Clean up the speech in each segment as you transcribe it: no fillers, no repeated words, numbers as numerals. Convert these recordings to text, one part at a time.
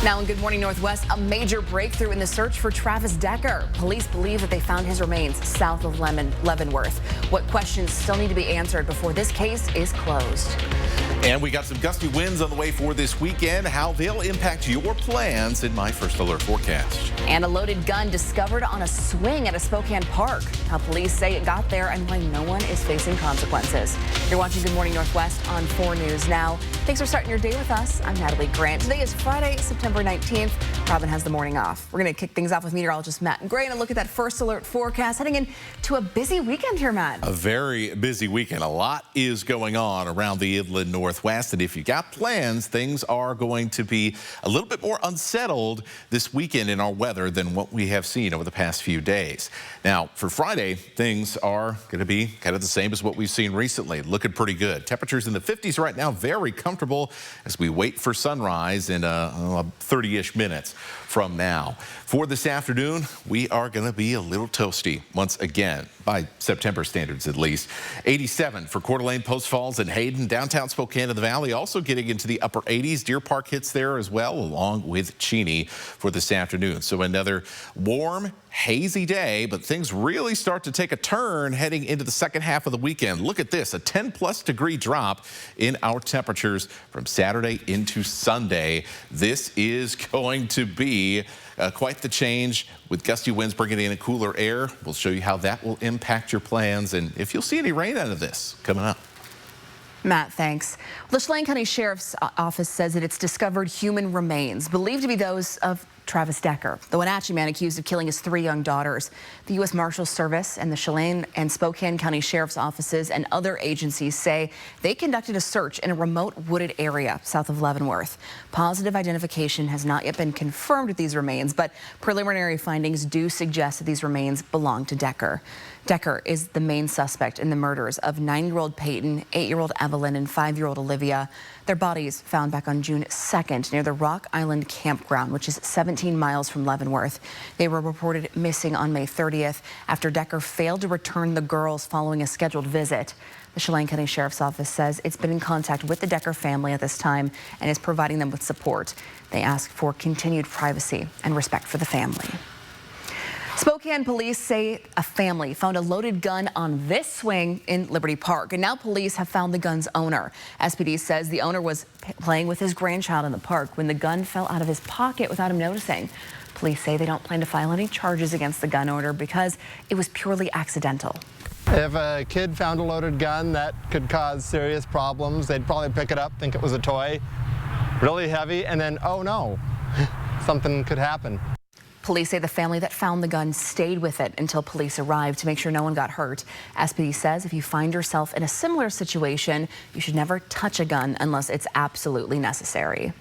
Now in Good Morning Northwest, a major breakthrough in the search for Travis Decker. Police believe that they found his remains south of Leavenworth. What questions still need to be answered before this case is closed? And we got some gusty winds on the way for this weekend, how they'll impact your plans in my First Alert forecast. And a loaded gun discovered on a swing at a Spokane park. How police say it got there and why no one is facing consequences. You're watching Good Morning Northwest on 4 News Now. Thanks for starting your day with us. I'm Natalie Grant. Today is Friday, September 19th. Robin has the morning off. We're going to kick things off with meteorologist Matt Gray and a look at that First Alert forecast heading into a busy weekend here, Matt. A very busy weekend. A lot is going on around the inland Northwest. And if you got plans, things are going to be a little bit more unsettled this weekend in our weather than what we have seen over the past few days. Now, for Friday, things are going to be kind of the same as what we've seen recently. Looking pretty good. Temperatures in the 50s right now, very comfortable as we wait for sunrise in 30-ish minutes from now. For this afternoon, we are going to be a little toasty once again, by September standards at least. 87 for Coeur d'Alene, Post Falls, and Hayden. Downtown Spokane and the Valley also getting into the upper 80s. Deer Park hits there as well, along with Cheney for this afternoon. So another warm, hazy day, but things really start to take a turn heading into the second half of the weekend. Look at this, a 10+ degree drop in our temperatures from Saturday into Sunday. This is going to be quite the change with gusty winds bringing in a cooler air. We'll show you how that will impact your plans and if you'll see any rain out of this coming up. Matt, thanks. The Chelan County Sheriff's Office says that it's discovered human remains, believed to be those of Travis Decker, the Wenatchee man accused of killing his 3 young daughters. The U.S. Marshals Service and the Chelan and Spokane County Sheriff's Offices and other agencies say they conducted a search in a remote wooded area south of Leavenworth. Positive identification has not yet been confirmed with these remains, but preliminary findings do suggest that these remains belong to Decker. Decker is the main suspect in the murders of 9-year-old Peyton, 8-year-old Evelyn, and 5-year-old Olivia. Their bodies found back on June 2nd near the Rock Island Campground, which is 17 miles from Leavenworth. They were reported missing on May 30th after Decker failed to return the girls following a scheduled visit. The Chelan County Sheriff's Office says it's been in contact with the Decker family at this time and is providing them with support. They ask for continued privacy and respect for the family. Spokane police say a family found a loaded gun on this swing in Liberty Park, and now police have found the gun's owner. SPD says the owner was playing with his grandchild in the park when the gun fell out of his pocket without him noticing. Police say they don't plan to file any charges against the gun owner because it was purely accidental. If a kid found a loaded gun, that could cause serious problems. They'd probably pick it up, think it was a toy, really heavy, and then, oh no, something could happen. Police say the family that found the gun stayed with it until police arrived to make sure no one got hurt. SPD says if you find yourself in a similar situation, you should never touch a gun unless it's absolutely necessary.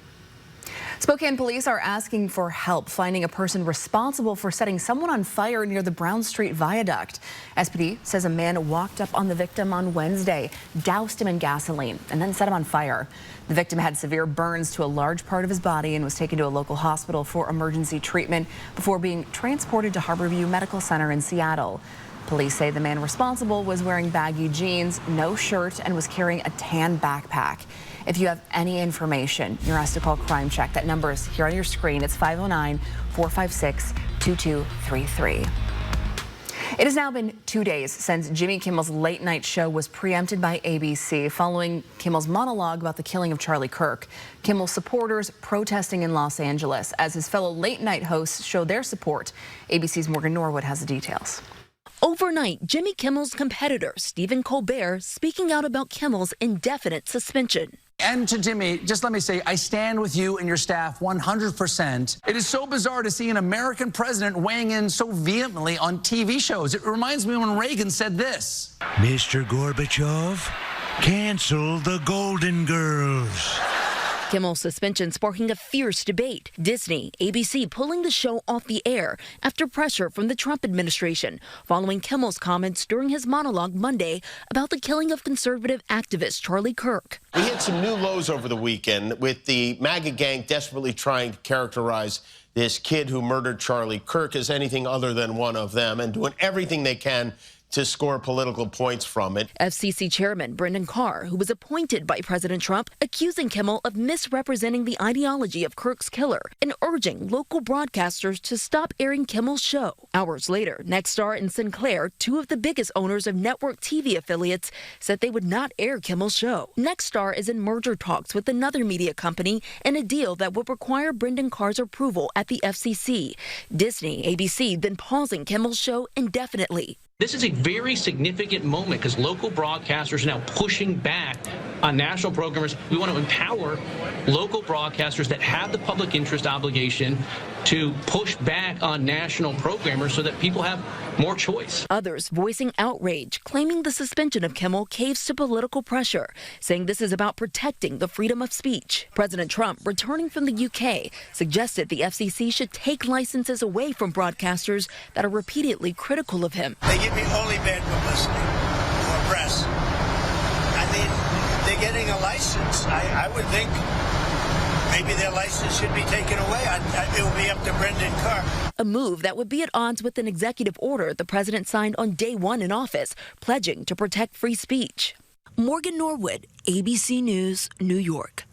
Spokane police are asking for help finding a person responsible for setting someone on fire near the Brown Street Viaduct. SPD says a man walked up on the victim on Wednesday, doused him in gasoline, and then set him on fire. The victim had severe burns to a large part of his body and was taken to a local hospital for emergency treatment before being transported to Harborview Medical Center in Seattle. Police say the man responsible was wearing baggy jeans, no shirt, and was carrying a tan backpack. If you have any information, you're asked to call Crime Check. That number is here on your screen. It's 509-456-2233. It has now been 2 days since Jimmy Kimmel's late night show was preempted by ABC following Kimmel's monologue about the killing of Charlie Kirk. Kimmel's supporters protesting in Los Angeles as his fellow late night hosts show their support. ABC's Morgan Norwood has the details. Overnight, Jimmy Kimmel's competitor, Stephen Colbert, speaking out about Kimmel's indefinite suspension. And to Jimmy, just let me say, I stand with you and your staff 100%. It is so bizarre to see an American president weighing in so vehemently on TV shows. It reminds me when Reagan said this. Mr. Gorbachev, cancel the Golden Girls. Kimmel's suspension sparking a fierce debate. Disney, ABC pulling the show off the air after pressure from the Trump administration, following Kimmel's comments during his monologue Monday about the killing of conservative activist Charlie Kirk. We hit some new lows over the weekend with the MAGA gang desperately trying to characterize this kid who murdered Charlie Kirk as anything other than one of them and doing everything they can to score political points from it. FCC Chairman Brendan Carr, who was appointed by President Trump, accusing Kimmel of misrepresenting the ideology of Kirk's killer and urging local broadcasters to stop airing Kimmel's show. Hours later, Nexstar and Sinclair, two of the biggest owners of network TV affiliates, said they would not air Kimmel's show. Nexstar is in merger talks with another media company and a deal that would require Brendan Carr's approval at the FCC. Disney, ABC, then pausing Kimmel's show indefinitely. This is a very significant moment because local broadcasters are now pushing back on national programmers. We want to empower local broadcasters that have the public interest obligation to push back on national programmers so that people have more choice. Others voicing outrage, claiming the suspension of Kimmel caves to political pressure, saying this is about protecting the freedom of speech. President Trump, returning from the UK, suggested the FCC should take licenses away from broadcasters that are repeatedly critical of him. They give me only bad publicity or press. I mean, they're getting a license. I would think maybe their license should be taken away. It will be up to Brendan Carr. A move that would be at odds with an executive order the president signed on day one in office, pledging to protect free speech. Morgan Norwood, ABC News, New York.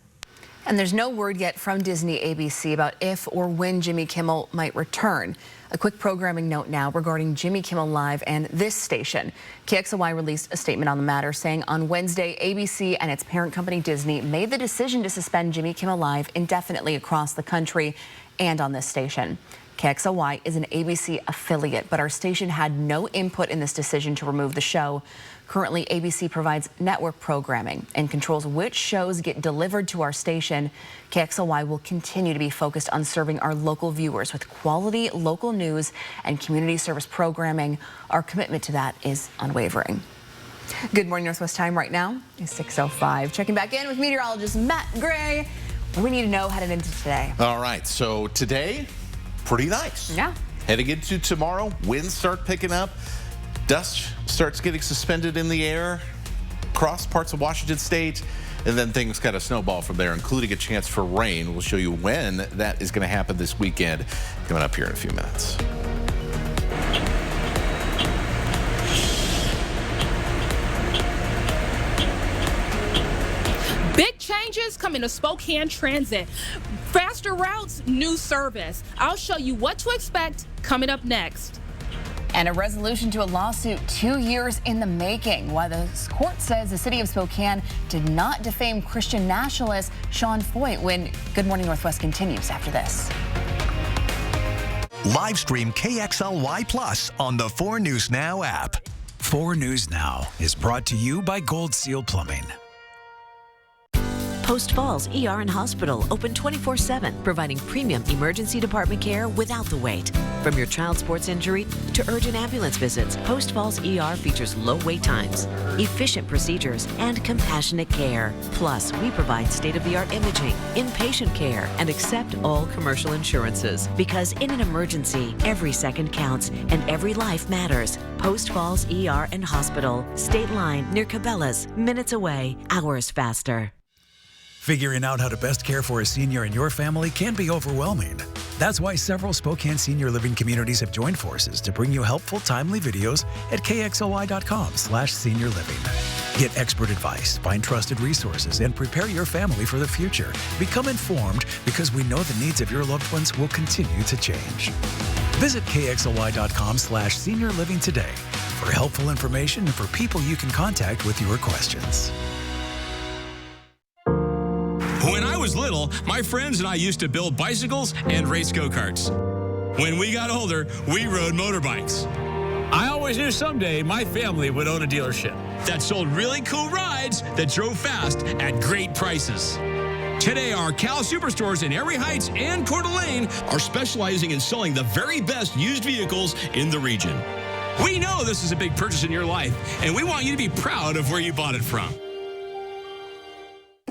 And there's no word yet from Disney ABC about if or when Jimmy Kimmel might return. A quick programming note now regarding Jimmy Kimmel Live and this station. KXLY released a statement on the matter saying on Wednesday, ABC and its parent company Disney made the decision to suspend Jimmy Kimmel Live indefinitely across the country and on this station. KXLY is an ABC affiliate, but our station had no input in this decision to remove the show. Currently, ABC provides network programming and controls which shows get delivered to our station. KXLY will continue to be focused on serving our local viewers with quality local news and community service programming. Our commitment to that is unwavering. Good morning, Northwest time right now is 6:05. Checking back in with meteorologist Matt Gray. What we need to know headed into today. All right, so today, pretty nice. Yeah. Heading into tomorrow, winds start picking up. Dust starts getting suspended in the air across parts of Washington state, and then things kind of snowball from there, including a chance for rain. We'll show you when that is going to happen this weekend, coming up here in a few minutes. Big changes coming to Spokane Transit. Faster routes, new service. I'll show you what to expect coming up next. And a resolution to a lawsuit 2 years in the making. While the court says the city of Spokane did not defame Christian nationalist Sean Feucht. When Good Morning Northwest continues after this. Live stream KXLY Plus on the 4 News Now app. 4 News Now is brought to you by Gold Seal Plumbing. Post Falls ER and Hospital, open 24/7, providing premium emergency department care without the wait. From your child sports injury to urgent ambulance visits, Post Falls ER features low wait times, efficient procedures, and compassionate care. Plus, we provide state-of-the-art imaging, inpatient care, and accept all commercial insurances. Because in an emergency, every second counts and every life matters. Post Falls ER and Hospital, State Line near Cabela's, minutes away, hours faster. Figuring out how to best care for a senior in your family can be overwhelming. That's why several Spokane senior living communities have joined forces to bring you helpful, timely videos at kxly.com/senior living. Get expert advice, find trusted resources, and prepare your family for the future. Become informed because we know the needs of your loved ones will continue to change. Visit kxly.com/senior living today for helpful information and for people you can contact with your questions. When I was little, my friends and I used to build bicycles and race go-karts. When we got older, we rode motorbikes. I always knew someday my family would own a dealership that sold really cool rides that drove fast at great prices. Today, our Cal Superstores in Erie Heights and Coeur d'Alene are specializing in selling the very best used vehicles in the region. We know this is a big purchase in your life, and we want you to be proud of where you bought it from.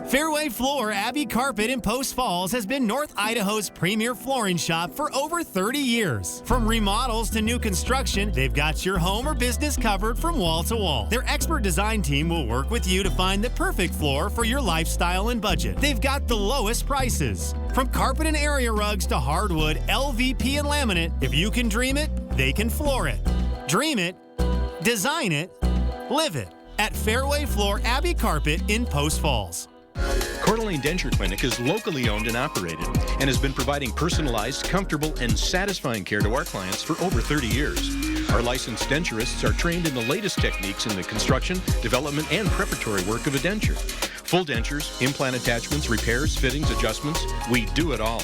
Fairway Floor Abbey Carpet in Post Falls has been North Idaho's premier flooring shop for over 30 years. From remodels to new construction, they've got your home or business covered from wall to wall. Their expert design team will work with you to find the perfect floor for your lifestyle and budget. They've got the lowest prices. From carpet and area rugs to hardwood, LVP and laminate, if you can dream it, they can floor it. Dream it, Design it, live it at Fairway Floor Abbey Carpet in Post Falls. Coeur d'Alene Denture Clinic is locally owned and operated and has been providing personalized, comfortable, and satisfying care to our clients for over 30 years. Our licensed denturists are trained in the latest techniques in the construction, development, and preparatory work of a denture. Full dentures, implant attachments, repairs, fittings, adjustments, we do it all.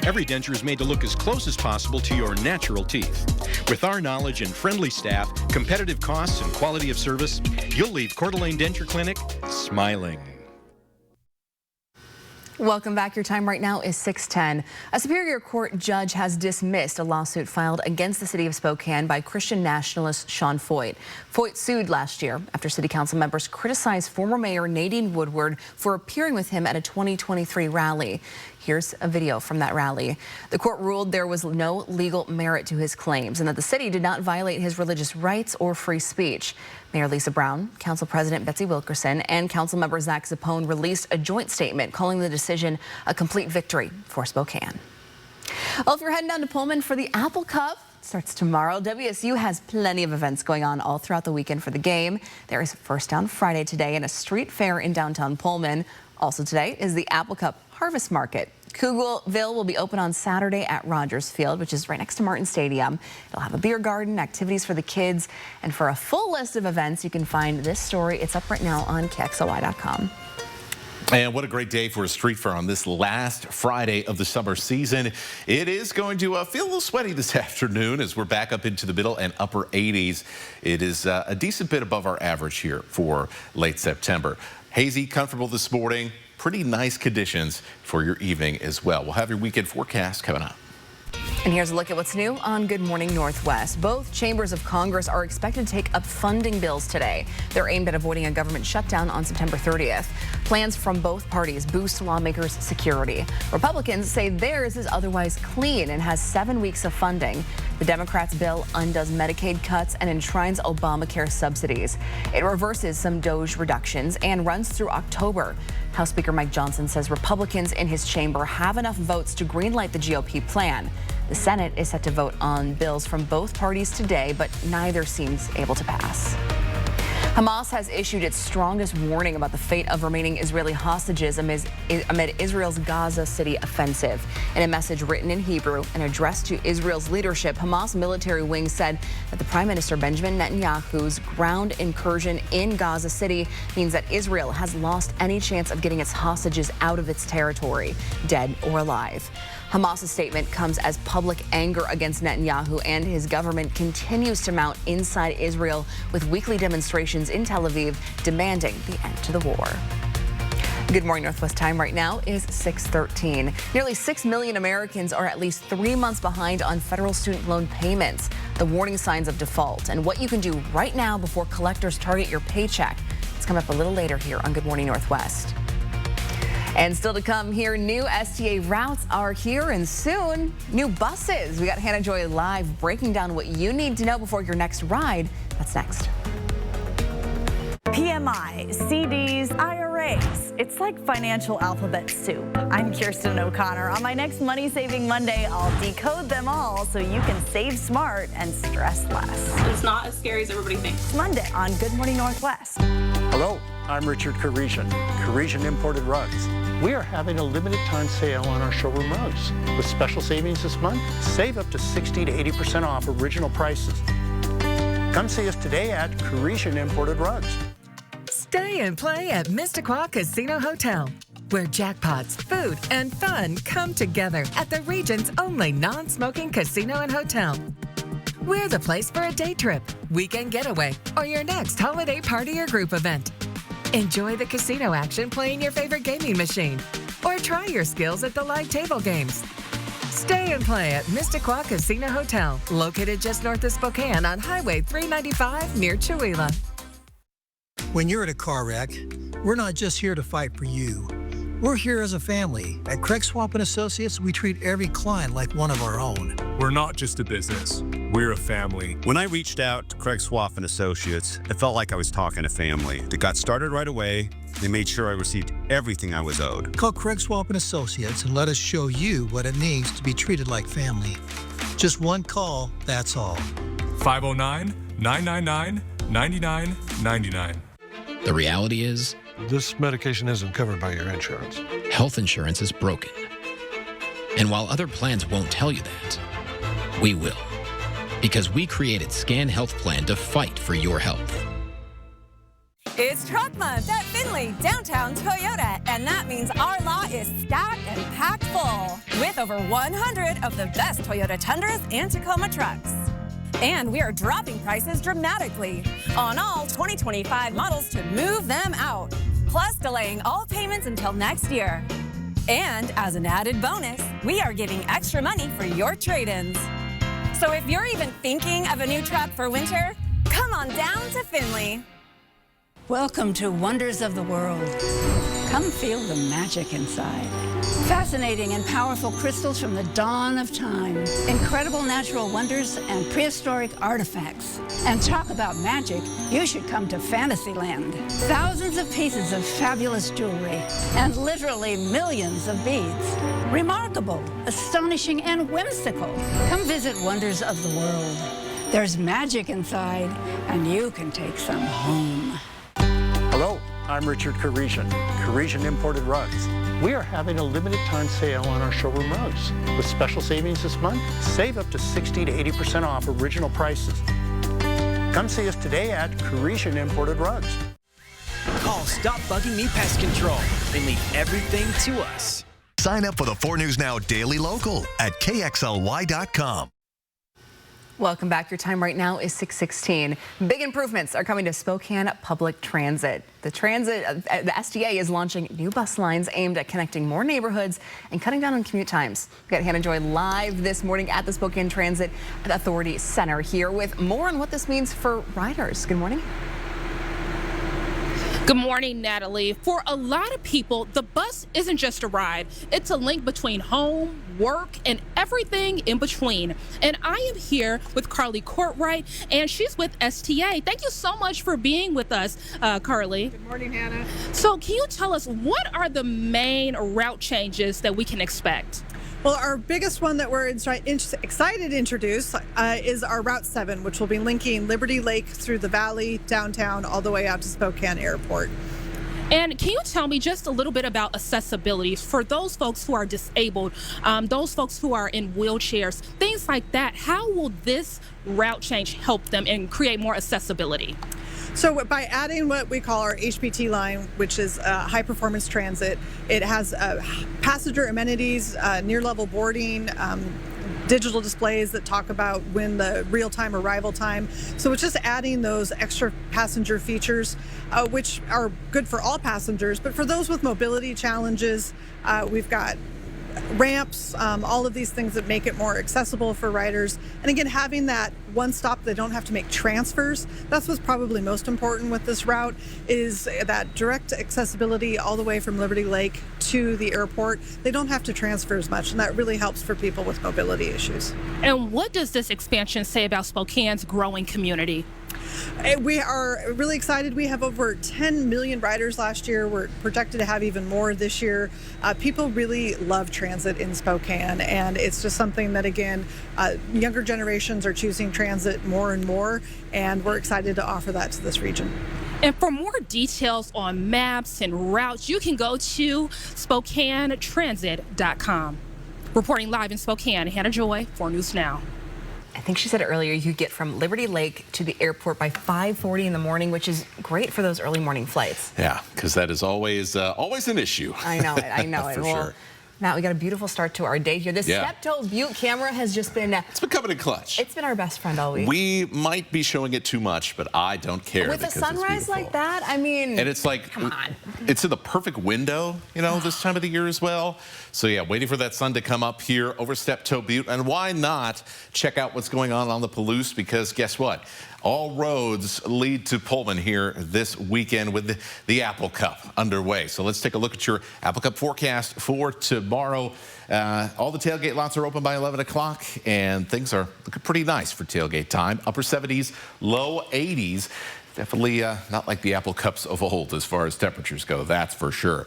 Every denture is made to look as close as possible to your natural teeth. With our knowledge and friendly staff, competitive costs, and quality of service, you'll leave Coeur d'Alene Denture Clinic smiling. Welcome back. Your time right now is 6:10. A Superior Court judge has dismissed a lawsuit filed against the city of Spokane by Christian nationalist Sean Foyt. Foyt sued last year after city council members criticized former mayor Nadine Woodward for appearing with him at a 2023 rally. Here's a video from that rally. The court ruled there was no legal merit to his claims and that the city did not violate his religious rights or free speech. Mayor Lisa Brown, Council President Betsy Wilkerson, and Councilmember Zach Zappone released a joint statement calling the decision a complete victory for Spokane. Well, if you're heading down to Pullman for the Apple Cup, starts tomorrow. WSU has plenty of events going on all throughout the weekend for the game. There is First Down Friday today and a street fair in downtown Pullman. Also today is the Apple Cup Harvest Market. Cougalville will be open on Saturday at Rogers Field, which is right next to Martin Stadium. It'll have a beer garden, activities for the kids, and for a full list of events, you can find this story. It's up right now on KXLY.com. And what a great day for a street fair on this last Friday of the summer season. It is going to feel a little sweaty this afternoon as we're back up into the middle and upper 80s. It is a decent bit above our average here for late September. Hazy, comfortable this morning. Pretty nice conditions for your evening as well. We'll have your weekend forecast coming up. And here's a look at what's new on Good Morning Northwest. Both chambers of Congress are expected to take up funding bills today. They're aimed at avoiding a government shutdown on September 30th. Plans from both parties boost lawmakers' security. Republicans say theirs is otherwise clean and has 7 weeks of funding. The Democrats' bill undoes Medicaid cuts and enshrines Obamacare subsidies. It reverses some DOGE reductions and runs through October. House Speaker Mike Johnson says Republicans in his chamber have enough votes to greenlight the GOP plan. The Senate is set to vote on bills from both parties today, but neither seems able to pass. Hamas has issued its strongest warning about the fate of remaining Israeli hostages amid Israel's Gaza City offensive. In a message written in Hebrew and addressed to Israel's leadership, Hamas military wing said that the Prime Minister Benjamin Netanyahu's ground incursion in Gaza City means that Israel has lost any chance of getting its hostages out of its territory, dead or alive. Hamas's statement comes as public anger against Netanyahu and his government continues to mount inside Israel, with weekly demonstrations in Tel Aviv demanding the end to the war. Good Morning Northwest time right now is 6:13. Nearly 6 million Americans are at least 3 months behind on federal student loan payments. The warning signs of default and what you can do right now before collectors target your paycheck. It's coming up a little later here on Good Morning Northwest. And still to come here, new STA routes are here, and soon new buses. We got Hannah Joy live breaking down what you need to know before your next ride. That's next. PMI, CDs, IRAs. It's like financial alphabet soup. I'm Kirsten O'Connor. On my next Money Saving Monday, I'll decode them all so you can save smart and stress less. It's not as scary as everybody thinks. It's Monday on Good Morning Northwest. Hello, I'm Richard Karisian, Karisian Imported Rugs. We are having a limited time sale on our showroom rugs. With special savings this month, save up to 60 to 80% off original prices. Come see us today at Karisian Imported Rugs. Stay and play at Mistaqua Casino Hotel, where jackpots, food, and fun come together at the region's only non-smoking casino and hotel. We're the place for a day trip, weekend getaway, or your next holiday party or group event. Enjoy the casino action playing your favorite gaming machine, or try your skills at the live table games. Stay and play at Mistaqua Casino Hotel, located just north of Spokane on Highway 395 near Chewelah. When you're in a car wreck, we're not just here to fight for you. We're here as a family. At Craig Swamp & Associates, we treat every client like one of our own. We're not just a business. We're a family. When I reached out to Craig Swamp & Associates, it felt like I was talking to family. It got started right away. They made sure I received everything I was owed. Call Craig Swamp & Associates and let us show you what it means to be treated like family. Just one call, that's all. 509-999 $99.99. The reality is, This medication isn't covered by your insurance. health insurance is broken. And while other plans won't tell you that, we will. Because we created Scan Health Plan to fight for your health. It's Truck Month at Findlay, downtown Toyota, and that means our lot is stacked and packed full with over 100 of the best Toyota Tundras and Tacoma trucks. And we are dropping prices dramatically on all 2025 models to move them out, plus delaying all payments until next year. And as an added bonus, we are giving extra money for your trade-ins. So if you're even thinking of a new truck for winter, come on down to Findlay. Welcome to Wonders of the World. Come feel the magic inside. Fascinating and powerful crystals from the dawn of time. Incredible natural wonders and prehistoric artifacts. And talk about magic, you should come to Fantasyland. Thousands of pieces of fabulous jewelry and literally millions of beads. Remarkable, astonishing, and whimsical. Come visit Wonders of the World. There's magic inside, and you can take some home. Hello, I'm Richard Karisian, Karisian Imported Rugs. We are having a limited time sale on our showroom rugs. With special savings this month, save up to 60 to 80% off original prices. Come see us today at Karisian Imported Rugs. Call Stop Bugging Me Pest Control and leave everything to us. Sign up for the 4 News Now Daily Local at KXLY.com. Welcome back. Your time right now is 6:16. Big improvements are coming to Spokane Public Transit. The STA is launching new bus lines aimed at connecting more neighborhoods and cutting down on commute times. We've got Hannah Joy live this morning at the Spokane Transit Authority Center here with more on what this means for riders. Good morning. Good morning, Natalie. For a lot of people, the bus isn't just a ride. It's a link between home, work, and everything in between. And I am here with Carly Courtwright, and she's with STA. Thank you so much for being with us, Carly. Good morning, Hannah. So can you tell us what are the main route changes that we can expect? Well, our biggest one that we're excited to introduce is our Route 7, which will be linking Liberty Lake through the valley, downtown, all the way out to Spokane Airport. And can you tell me just a little bit about accessibility for those folks who are disabled, those folks who are in wheelchairs, things like that? How will this route change help them and create more accessibility? So by adding what we call our HPT line, which is high performance transit, it has passenger amenities, near level boarding, digital displays that talk about when the real-time arrival time. So it's just adding those extra passenger features, which are good for all passengers, but for those with mobility challenges, we've got ramps, all of these things that make it more accessible for riders. And again, having that one stop, they don't have to make transfers. That's what's probably most important with this route, is that direct accessibility all the way from Liberty Lake to the airport. They don't have to transfer as much, and that really helps for people with mobility issues. And what does this expansion say about Spokane's growing community? We are really excited. We have over 10 million riders last year. We're projected to have even more this year. People really love transit in Spokane, and it's just something that, again, younger generations are choosing transit more and more, and we're excited to offer that to this region. And for more details on maps and routes, you can go to SpokaneTransit.com. Reporting live in Spokane, Hannah Joy, 4 News Now. I think she said earlier you could get from Liberty Lake to the airport by 5:40 in the morning, which is great for those early morning flights. Yeah, because that is always an issue. I know it. I know it. For sure. Matt, we got a beautiful start to our day here. The Steptoe Butte camera has just been... It's been coming in clutch. It's been our best friend all week. We might be showing it too much, but I don't care. With a sunrise like that, I mean... And it's like... Come on. It's in the perfect window, you know, this time of the year as well. So yeah, waiting for that sun to come up here over Steptoe Butte. And why not check out what's going on the Palouse? Because guess what? All roads lead to Pullman here this weekend with the Apple Cup underway. So let's take a look at your Apple Cup forecast for tomorrow. All the tailgate lots are open by 11 o'clock, and things are looking pretty nice for tailgate time. Upper 70s, low 80s. Definitely not like the Apple Cups of old as far as temperatures go, that's for sure.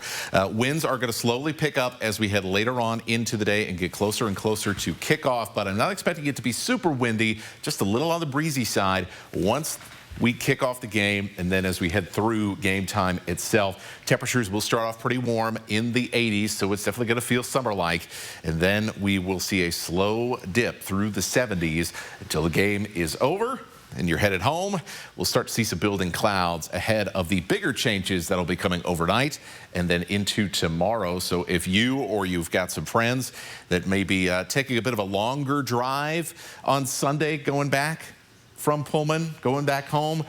Winds are going to slowly pick up as we head later on into the day and get closer and closer to kickoff, but I'm not expecting it to be super windy, just a little on the breezy side once we kick off the game, and then as we head through game time itself, temperatures will start off pretty warm in the 80s, so it's definitely going to feel summer-like. And then we will see a slow dip through the 70s until the game is over and you're headed home. We'll start to see some building clouds ahead of the bigger changes that'll be coming overnight and then into tomorrow. So if you or you've got some friends that may be taking a bit of a longer drive on Sunday going back from Pullman, going back home,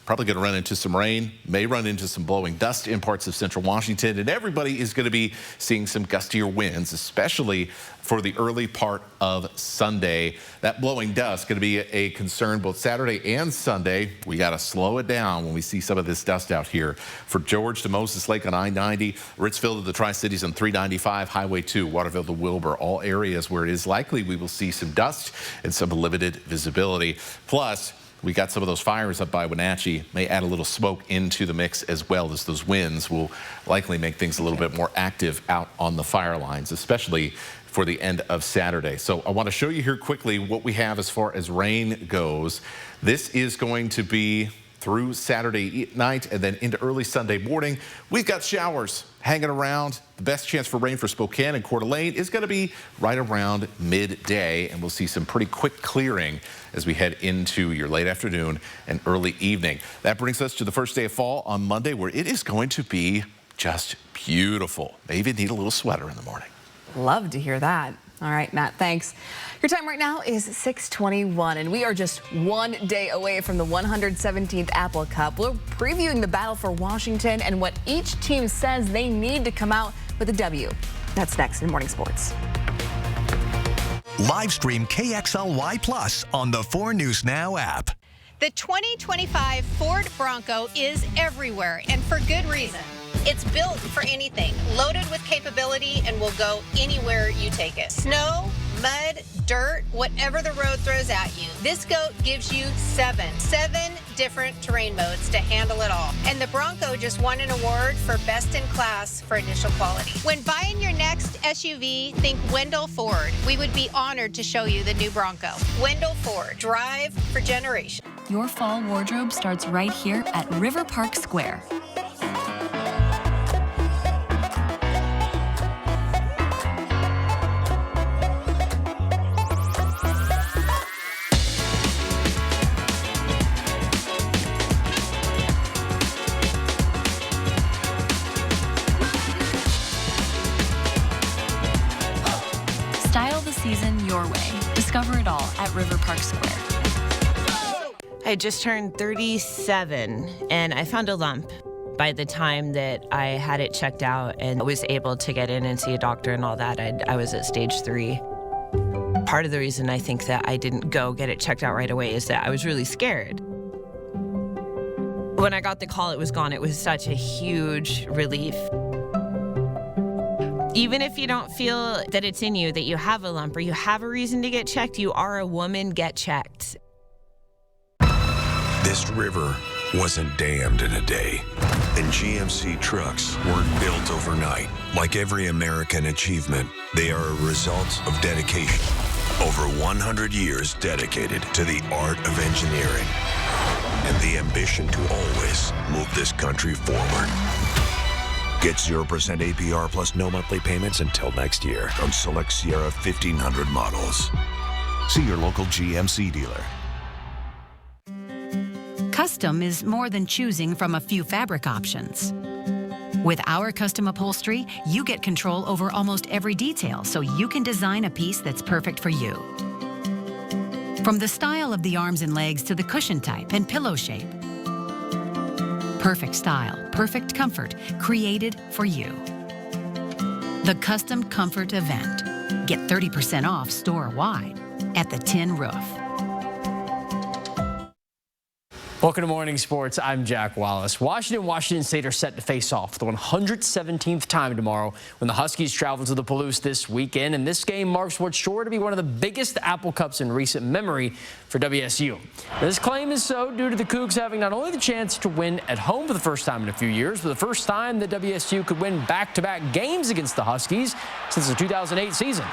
probably going to run into some rain, may run into some blowing dust in parts of central Washington, and everybody is going to be seeing some gustier winds, especially for the early part of Sunday. That blowing dust going to be a concern both Saturday and Sunday. We got to slow it down when we see some of this dust out here. For George to Moses Lake on I-90, Ritzville to the Tri-Cities on 395, Highway 2, Waterville to Wilbur, all areas where it is likely we will see some dust and some limited visibility. Plus, we got some of those fires up by Wenatchee, may add a little smoke into the mix as well, as those winds will likely make things a little bit more active out on the fire lines, especially for the end of Saturday. So I want to show you here quickly what we have as far as rain goes. This is going to be through Saturday night and then into early Sunday morning. We've got showers hanging around. The best chance for rain for Spokane and Coeur d'Alene is going to be right around midday, and we'll see some pretty quick clearing as we head into your late afternoon and early evening. That brings us to the first day of fall on Monday, where it is going to be just beautiful. Maybe need a little sweater in the morning. Love to hear that. All right, Matt, thanks. Your time right now is 6:21, and we are just one day away from the 117th Apple Cup. We're previewing the battle for Washington and what each team says they need to come out with a W. That's next in Morning Sports. Live stream KXLY Plus on the 4 News Now app. The 2025 Ford Bronco is everywhere, and for good reason. It's built for anything, loaded with capability, and will go anywhere you take it. Snow, mud, dirt, whatever the road throws at you. This goat gives you seven different terrain modes to handle it all. And the Bronco just won an award for Best in Class for initial quality. When buying your next SUV, think Wendell Ford. We would be honored to show you the new Bronco. Wendell Ford, drive for generations. Your fall wardrobe starts right here at River Park Square. Style the season your way. Discover it all at River Park Square. I just turned 37 and I found a lump. By the time that I had it checked out and was able to get in and see a doctor and all that, I was at stage 3. Part of the reason I think that I didn't go get it checked out right away is that I was really scared. When I got the call, it was gone. It was such a huge relief. Even if you don't feel that it's in you, that you have a lump or you have a reason to get checked, you are a woman, get checked. This river wasn't dammed in a day, and GMC trucks weren't built overnight. Like every American achievement, they are a result of dedication. Over 100 years dedicated to the art of engineering and the ambition to always move this country forward. Get 0% APR plus no monthly payments until next year on select Sierra 1500 models. See your local GMC dealer. Custom is more than choosing from a few fabric options. With our custom upholstery, you get control over almost every detail, so you can design a piece that's perfect for you. From the style of the arms and legs to the cushion type and pillow shape. Perfect style, perfect comfort, created for you. The Custom Comfort Event. Get 30% off store-wide at the Tin Roof. Welcome to Morning Sports. I'm Jack Wallace. Washington and Washington State are set to face off for the 117th time tomorrow when the Huskies travel to the Palouse this weekend. And this game marks what's sure to be one of the biggest Apple Cups in recent memory for WSU. This claim is so due to the Cougs having not only the chance to win at home for the first time in a few years, but the first time that WSU could win back-to-back games against the Huskies since the 2008 season.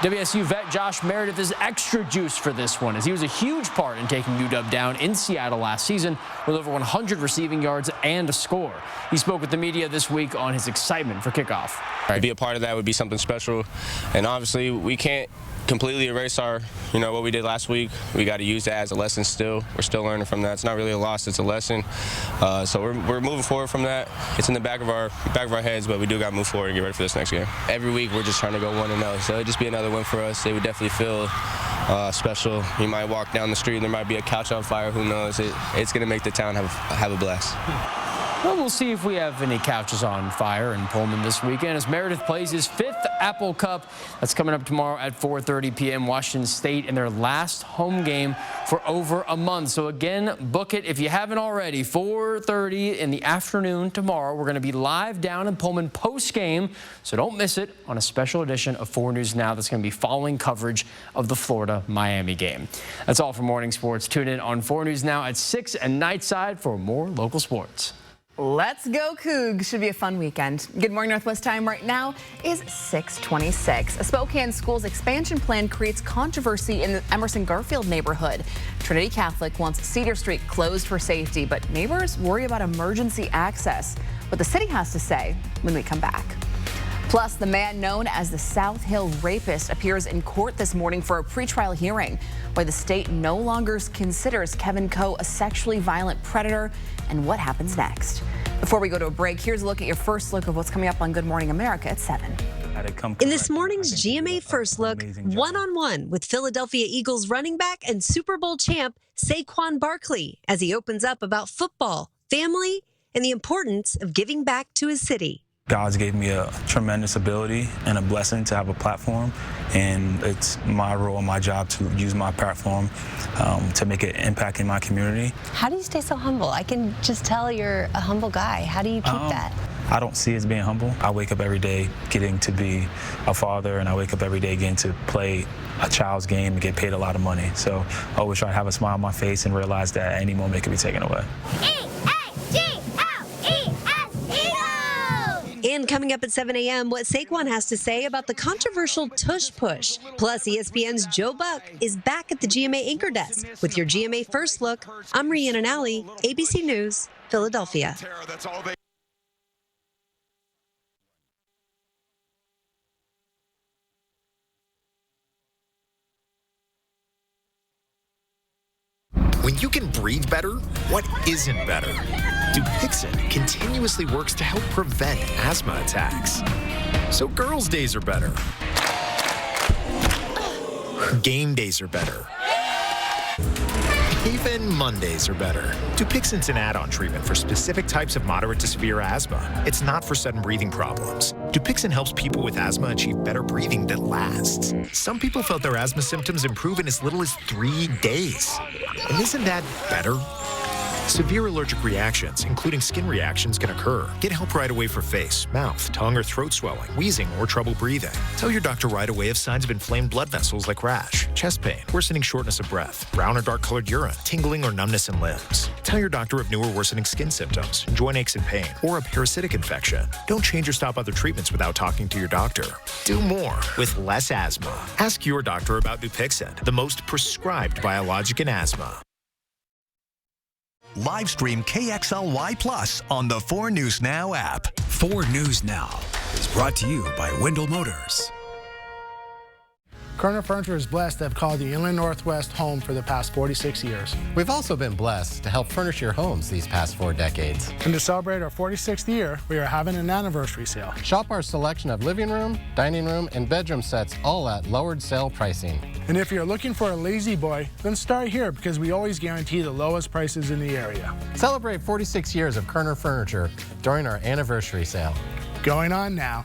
WSU vet Josh Meredith is extra juiced for this one, as he was a huge part in taking UW down in Seattle last season with over 100 receiving yards and a score. He spoke with the media this week on his excitement for kickoff. To be a part of that would be something special, and obviously we can't completely erase what we did last week. We got to use that as a lesson still. We're still learning from that. It's not really a loss, it's a lesson. So we're moving forward from that. It's in the back of our heads, but we do got to move forward and get ready for this next game. Every week we're just trying to go 1-0, so it'd just be another win for us. It would definitely feel special. You might walk down the street and there might be a couch on fire, who knows. It's going to make the town have a blast. Well, we'll see if we have any couches on fire in Pullman this weekend as Meredith plays his 5th Apple Cup. That's coming up tomorrow at 4:30 p.m. Washington State in their last home game for over a month. So again, book it if you haven't already. 4:30 in the afternoon tomorrow. We're going to be live down in Pullman post-game, so don't miss it on a special edition of 4 News Now that's going to be following coverage of the Florida-Miami game. That's all for morning sports. Tune in on 4 News Now at 6 and Nightside for more local sports. Let's go Cougs. Should be a fun weekend. Good morning, Northwest time right now is 6:26. A Spokane school's expansion plan creates controversy in the Emerson Garfield neighborhood. Trinity Catholic wants Cedar Street closed for safety, but neighbors worry about emergency access. What the city has to say when we come back. Plus, the man known as the South Hill rapist appears in court this morning for a pretrial hearing, why the state no longer considers Kevin Coe a sexually violent predator, and what happens next. Before we go to a break, here's a look at your first look of what's coming up on Good Morning America at 7. In this morning's GMA First Look, one-on-one with Philadelphia Eagles running back and Super Bowl champ Saquon Barkley as he opens up about football, family, and the importance of giving back to his city. God's gave me a tremendous ability and a blessing to have a platform, and it's my role and my job to use my platform to make an impact in my community. How do you stay so humble? I can just tell you're a humble guy. How do you keep that? I don't see it as being humble. I wake up every day getting to be a father, and I wake up every day getting to play a child's game and get paid a lot of money. So I always try to have a smile on my face and realize that at any moment it could be taken away. And coming up at 7 a.m., what Saquon has to say about the controversial tush push. Plus, ESPN's Joe Buck is back at the GMA anchor desk with your GMA First Look. I'm Rhiannon Alley, ABC News, Philadelphia. When you can breathe better, what isn't better? Dupixent continuously works to help prevent asthma attacks. So girls' days are better. Game days are better. Even Mondays are better. Dupixent's an add-on treatment for specific types of moderate to severe asthma. It's not for sudden breathing problems. Dupixent helps people with asthma achieve better breathing that lasts. Some people felt their asthma symptoms improve in as little as 3 days. And isn't that better? Severe allergic reactions, including skin reactions, can occur. Get help right away for face, mouth, tongue, or throat swelling, wheezing, or trouble breathing. Tell your doctor right away if signs of inflamed blood vessels like rash, chest pain, worsening shortness of breath, brown or dark-colored urine, tingling or numbness in limbs. Tell your doctor of new or worsening skin symptoms, joint aches and pain, or a parasitic infection. Don't change or stop other treatments without talking to your doctor. Do more with less asthma. Ask your doctor about Dupixent, the most prescribed biologic in asthma. Live stream KXLY Plus on the 4 News Now app. 4 News Now is brought to you by Wendell Motors. Kerner Furniture is blessed to have called the Inland Northwest home for the past 46 years. We've also been blessed to help furnish your homes these past 4 decades. And to celebrate our 46th year, we are having an anniversary sale. Shop our selection of living room, dining room, and bedroom sets, all at lowered sale pricing. And if you're looking for a lazy boy, then start here because we always guarantee the lowest prices in the area. Celebrate 46 years of Kerner Furniture during our anniversary sale. Going on now.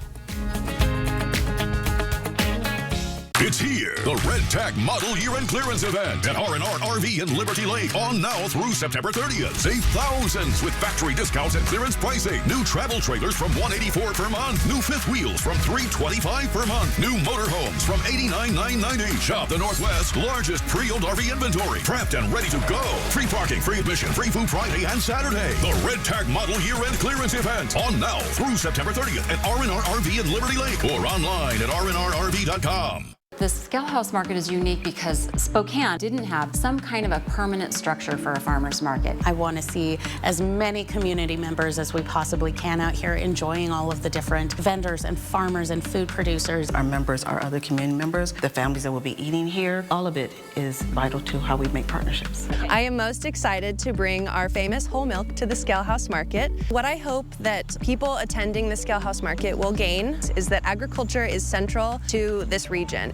It's here, the Red Tag Model Year-End Clearance Event at R&R RV in Liberty Lake. On now through September 30th. Save thousands with factory discounts and clearance pricing. New travel trailers from $184 per month. New fifth wheels from $325 per month. New motorhomes from $89,990. Shop the Northwest's largest pre-owned RV inventory. Prepped and ready to go. Free parking, free admission, free food Friday and Saturday. The Red Tag Model Year-End Clearance Event. On now through September 30th at R&R RV in Liberty Lake or online at rnrrv.com. The Scale House Market is unique because Spokane didn't have some kind of a permanent structure for a farmer's market. I want to see as many community members as we possibly can out here enjoying all of the different vendors and farmers and food producers. Our members are other community members, the families that will be eating here. All of it is vital to how we make partnerships. I am most excited to bring our famous whole milk to the Scale House Market. What I hope that people attending the Scale House Market will gain is that agriculture is central to this region.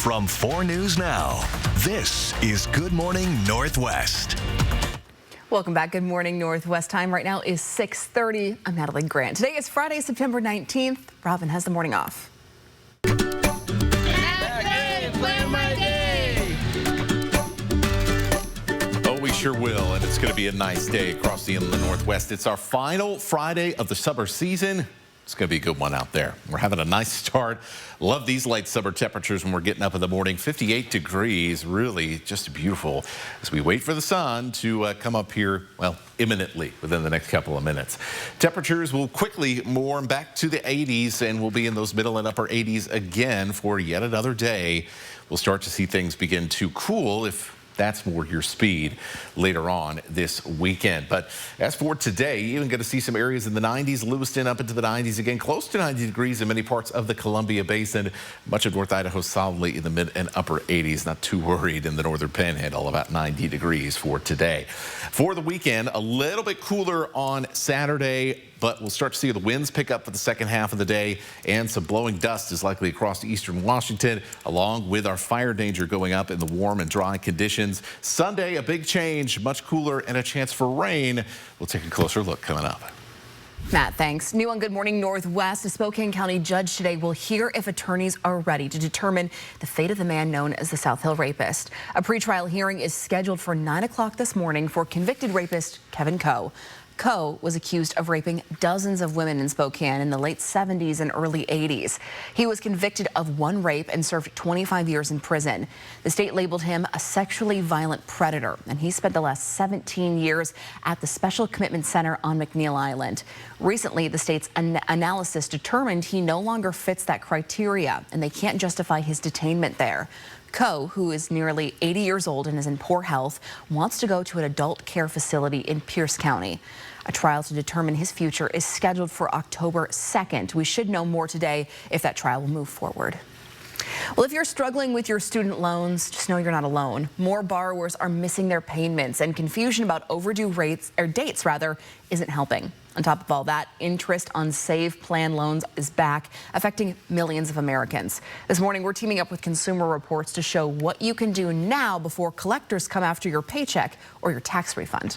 From 4 News Now, this is Good Morning Northwest. Welcome back. Good morning, Northwest. Time right now is 6:30. I'm Natalie Grant. Today is Friday, September 19th. Robin has the morning off. Oh, we sure will, and it's going to be a nice day across the inland Northwest. It's our final Friday of the summer season. It's going to be a good one out there. We're having a nice start. Love these light summer temperatures when we're getting up in the morning. 58 degrees, really just beautiful as we wait for the sun to come up here, well, imminently within the next couple of minutes. Temperatures will quickly warm back to the 80s, and we'll be in those middle and upper 80s again for yet another day. We'll start to see things begin to cool if that's more your speed later on this weekend. But as for today, you're even going to see some areas in the 90s. Lewiston up into the 90s again, close to 90 degrees in many parts of the Columbia Basin. Much of North Idaho solidly in the mid and upper 80s. Not too worried in the northern panhandle, about 90 degrees for today. For the weekend, a little bit cooler on Saturday, but we'll start to see the winds pick up for the second half of the day, and some blowing dust is likely across eastern Washington, along with our fire danger going up in the warm and dry conditions. Sunday, a big change, much cooler and a chance for rain. We'll take a closer look coming up. Matt, thanks. New on Good Morning Northwest, a Spokane County judge today will hear if attorneys are ready to determine the fate of the man known as the South Hill rapist. A pretrial hearing is scheduled for 9 o'clock this morning for convicted rapist Kevin Coe. Coe was accused of raping dozens of women in Spokane in the late 70s and early 80s. He was convicted of one rape and served 25 years in prison. The state labeled him a sexually violent predator, and he spent the last 17 years at the Special Commitment Center on McNeil Island. Recently, the state's analysis determined he no longer fits that criteria, and they can't justify his detainment there. Coe, who is nearly 80 years old and is in poor health, wants to go to an adult care facility in Pierce County. A trial to determine his future is scheduled for October 2nd. We should know more today if that trial will move forward. Well, if you're struggling with your student loans, just know you're not alone. More borrowers are missing their payments, and confusion about overdue dates isn't helping. On top of all that, interest on Save Plan loans is back, affecting millions of Americans. This morning, we're teaming up with Consumer Reports to show what you can do now before collectors come after your paycheck or your tax refund.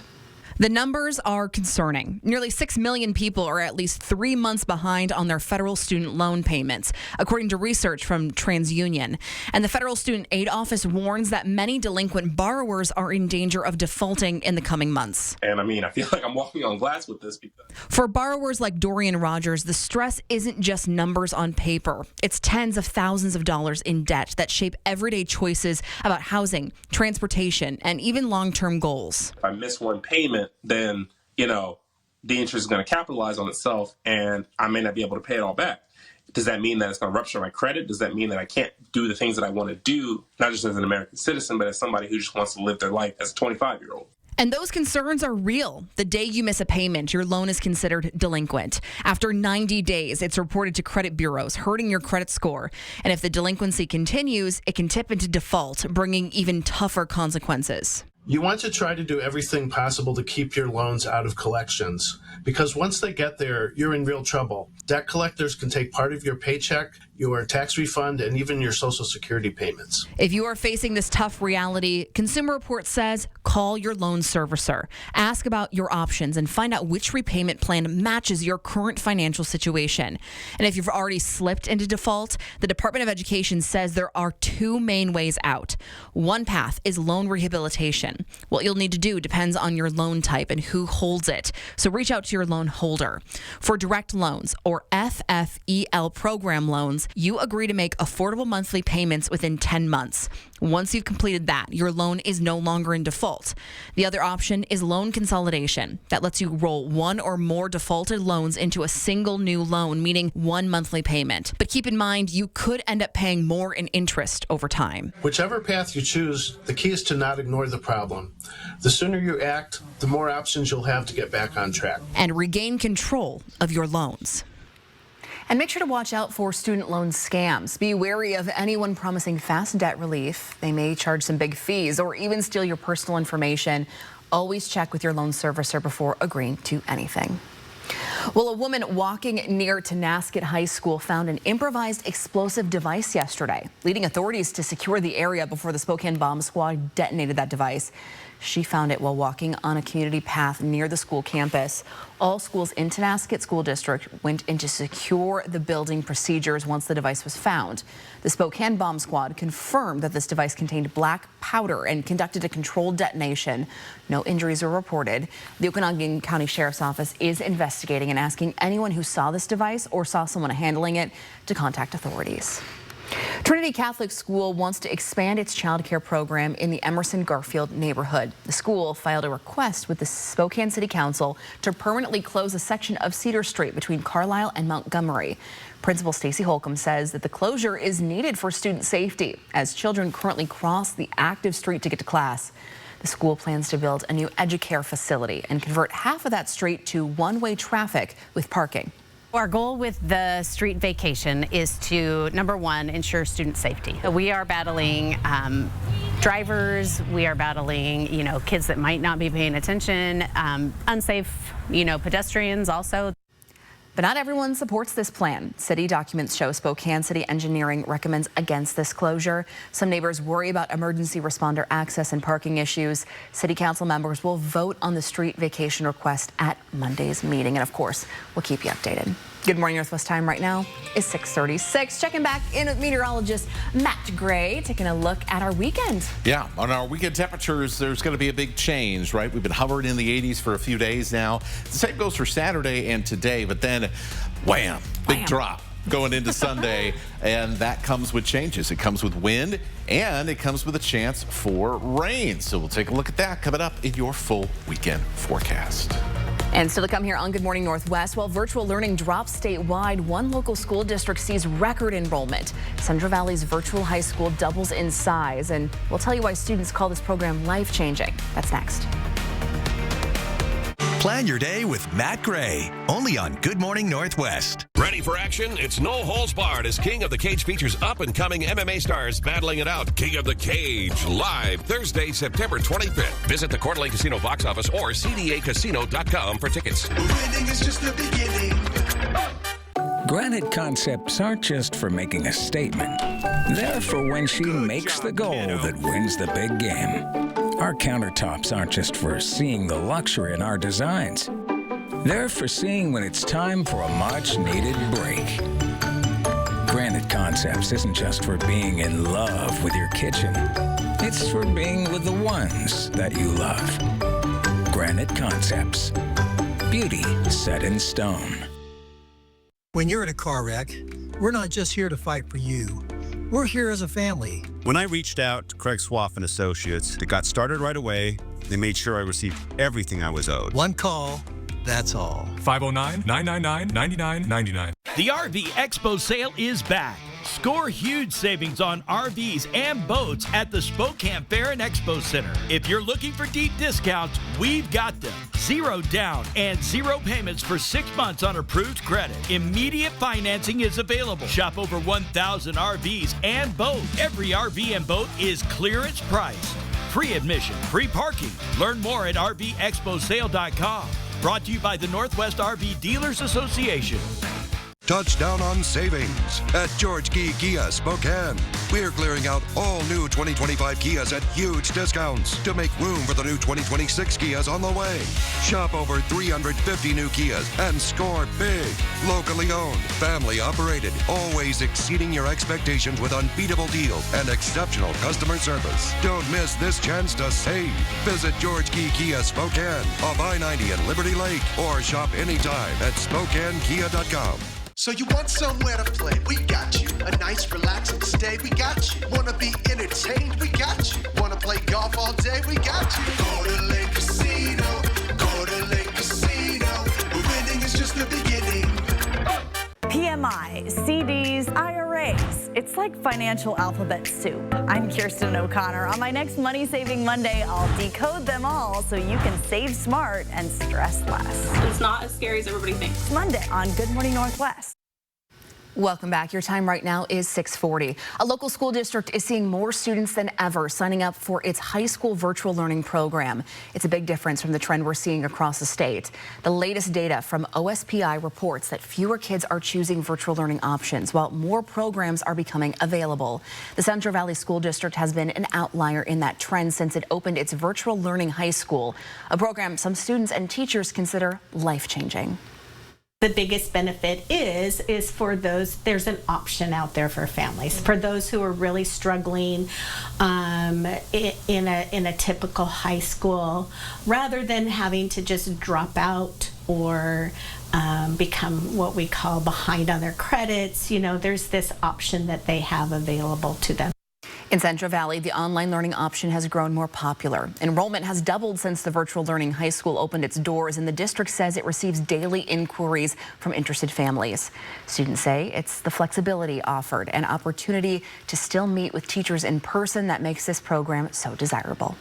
The numbers are concerning. Nearly 6 million people are at least 3 months behind on their federal student loan payments, according to research from TransUnion. And the Federal Student Aid Office warns that many delinquent borrowers are in danger of defaulting in the coming months. And I feel like I'm walking on glass with this. For borrowers like Dorian Rogers, the stress isn't just numbers on paper. It's tens of thousands of dollars in debt that shape everyday choices about housing, transportation, and even long-term goals. If I miss one payment, then, the interest is going to capitalize on itself and I may not be able to pay it all back. Does that mean that it's going to rupture my credit? Does that mean that I can't do the things that I want to do, not just as an American citizen, but as somebody who just wants to live their life as a 25-year-old? And those concerns are real. The day you miss a payment, your loan is considered delinquent. After 90 days, it's reported to credit bureaus, hurting your credit score. And if the delinquency continues, it can tip into default, bringing even tougher consequences. You want to try to do everything possible to keep your loans out of collections, because once they get there, you're in real trouble. Debt collectors can take part of your paycheck, your tax refund, and even your Social Security payments. If you are facing this tough reality, Consumer Reports says call your loan servicer. Ask about your options and find out which repayment plan matches your current financial situation. And if you've already slipped into default, the Department of Education says there are 2 main ways out. One path is loan rehabilitation. What you'll need to do depends on your loan type and who holds it. So reach out to your loan holder. For direct loans or FFEL program loans, You agree to make affordable monthly payments within 10 months. Once you've completed that, your loan is no longer in default. The other option is loan consolidation. That lets you roll one or more defaulted loans into a single new loan, meaning one monthly payment. But keep in mind, you could end up paying more in interest over time. Whichever path you choose, the key is to not ignore the problem. The sooner you act, the more options you'll have to get back on track. And regain control of your loans. And make sure to watch out for student loan scams. Be wary of anyone promising fast debt relief. They may charge some big fees or even steal your personal information. Always check with your loan servicer before agreeing to anything. Well, a woman walking near Tonasket High School found an improvised explosive device yesterday, leading authorities to secure the area before the Spokane Bomb Squad detonated that device. She found it while walking on a community path near the school campus. All schools in Tonasket School District went in to secure the building procedures once the device was found. The Spokane Bomb Squad confirmed that this device contained black powder and conducted a controlled detonation. No injuries were reported. The Okanagan County Sheriff's Office is investigating and asking anyone who saw this device or saw someone handling it to contact authorities. Trinity Catholic School wants to expand its child care program in the Emerson Garfield neighborhood. The school filed a request with the Spokane City Council to permanently close a section of Cedar Street between Carlisle and Montgomery. Principal Stacy Holcomb says that the closure is needed for student safety as children currently cross the active street to get to class. The school plans to build a new EduCare facility and convert half of that street to one-way traffic with parking. Our goal with the street vacation is to, number one, ensure student safety. We are battling drivers, we are battling, kids that might not be paying attention, unsafe, pedestrians also. But not everyone supports this plan. City documents show Spokane City Engineering recommends against this closure. Some neighbors worry about emergency responder access and parking issues. City Council members will vote on the street vacation request at Monday's meeting. And of course, we'll keep you updated. Good morning, Northwest time right now is 6:36. Checking back in with meteorologist Matt Gray, taking a look at our weekend. Yeah, on our weekend temperatures, there's going to be a big change, right? We've been hovering in the 80s for a few days now. The same goes for Saturday and today, but then, wham, big drop going into Sunday, and that comes with changes. It comes with wind, and it comes with a chance for rain. So we'll take a look at that coming up in your full weekend forecast. And still to come here on Good Morning Northwest, while virtual learning drops statewide, one local school district sees record enrollment. Central Valley's virtual high school doubles in size, and we'll tell you why students call this program life-changing. That's next. Plan your day with Matt Gray, only on Good Morning Northwest. Ready for action? It's No Holds Barred as King of the Cage features up-and-coming MMA stars battling it out. King of the Cage, live Thursday, September 25th. Visit the Coeur d'Alene Casino box office or cdacasino.com for tickets. Winning is just the beginning. Granite Concepts aren't just for making a statement. They're for when she makes the goal that wins the big game. Our countertops aren't just for seeing the luxury in our designs. They're for seeing when it's time for a much-needed break. Granite Concepts isn't just for being in love with your kitchen. It's for being with the ones that you love. Granite Concepts. Beauty set in stone. When you're in a car wreck, we're not just here to fight for you. We're here as a family. When I reached out to Craig Swaff and Associates, it got started right away. They made sure I received everything I was owed. One call, that's all. 509-999-9999. The RV Expo sale is back. Score huge savings on RVs and boats at the Spokane Fair and Expo Center. If you're looking for deep discounts, we've got them. 0 down and 0 payments for 6 months on approved credit. Immediate financing is available. Shop over 1,000 RVs and boats. Every RV and boat is clearance priced. Free admission, free parking. Learn more at RVExpoSale.com. Brought to you by the Northwest RV Dealers Association. Touchdown on savings at George Key Kia Spokane. We're clearing out all new 2025 Kias at huge discounts to make room for the new 2026 Kias on the way. Shop over 350 new Kias and score big. Locally owned, family operated, always exceeding your expectations with unbeatable deals and exceptional customer service. Don't miss this chance to save. Visit George Key Kia Spokane off I-90 and Liberty Lake or shop anytime at SpokaneKia.com. So you want somewhere to play? We got you. A Coeur d'Alene Casino, Coeur d'Alene Casino, where winning is just the beginning. PMI, CDs, IRAs. It's like financial alphabet soup. I'm Kirsten O'Connor. On my next Money Saving Monday, I'll decode them all so you can save smart and stress less. It's not as scary as everybody thinks. It's Monday on Good Morning Northwest. Welcome back. Your time right now is 6:40. A local school district is seeing more students than ever signing up for its high school virtual learning program. It's a big difference from the trend we're seeing across the state. The latest data from OSPI reports that fewer kids are choosing virtual learning options, while more programs are becoming available. The Central Valley School District has been an outlier in that trend since it opened its virtual learning high school, a program some students and teachers consider life-changing. The biggest benefit is for those, there's an option out there for families. For those who are really struggling in a typical high school, rather than having to just drop out or become what we call behind on their credits, you know, there's this option that they have available to them. In Central Valley, the online learning option has grown more popular. Enrollment has doubled since the virtual learning high school opened its doors, and the district says it receives daily inquiries from interested families. Students say it's the flexibility offered and opportunity to still meet with teachers in person that makes this program so desirable.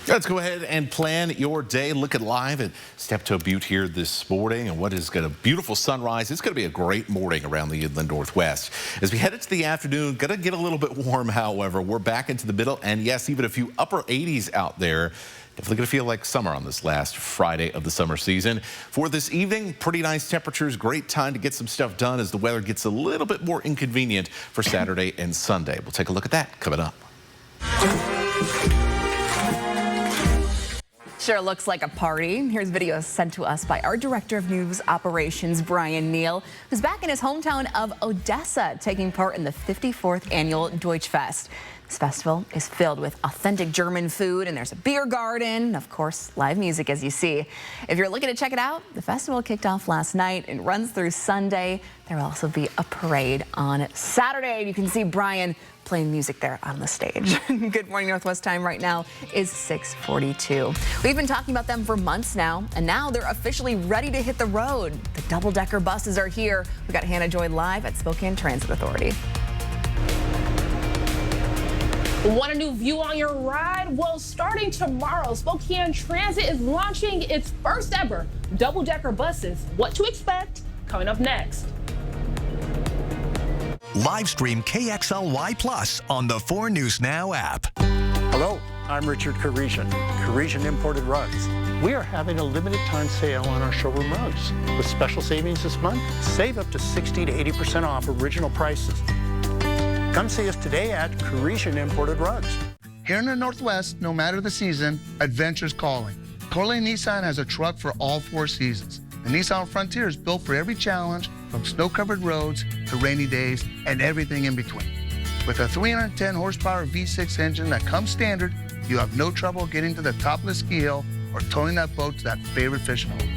Let's go ahead and plan your day. Look at live at Steptoe Butte here this morning, and what is going to beautiful sunrise. It's going to be a great morning around the Inland Northwest. As we head into the afternoon, going to get a little bit warm, however. We're back into the middle, and yes, even a few upper 80s out there. Definitely going to feel like summer on this last Friday of the summer season. For this evening, pretty nice temperatures. Great time to get some stuff done as the weather gets a little bit more inconvenient for Saturday and Sunday. We'll take a look at that coming up. Sure looks like a party. Here's video sent to us by our Director of News Operations, Brian Neal, who's back in his hometown of Odessa, taking part in the 54th annual Deutschfest. This festival is filled with authentic German food, and there's a beer garden, of course, live music, as you see. If you're looking to check it out, the festival kicked off last night and runs through Sunday. There will also be a parade on Saturday. You can see Brian playing music there on the stage. Good Morning Northwest time right now is 6:42. We've been talking about them for months now, and now they're officially ready to hit the road. The double-decker buses are here. We got Hannah Joy live at Spokane Transit Authority. Want a new view on your ride? Well, starting tomorrow, Spokane Transit is launching its first ever double-decker buses. What to expect? Coming up next. Live stream KXLY Plus on the 4 News Now app. Hello, I'm Richard Karesian, Karesian Imported Rugs. We are having a limited time sale on our showroom rugs. With special savings this month, save up to 60 to 80% off original prices. Come see us today at Karesian Imported Rugs. Here in the Northwest, no matter the season, adventure's calling. Coeur d'Alene Nissan has a truck for all 4 seasons. The Nissan Frontier is built for every challenge, from snow-covered roads to rainy days and everything in between. With a 310 horsepower V6 engine that comes standard, you have no trouble getting to the top of the ski hill or towing that boat to that favorite fishing hole.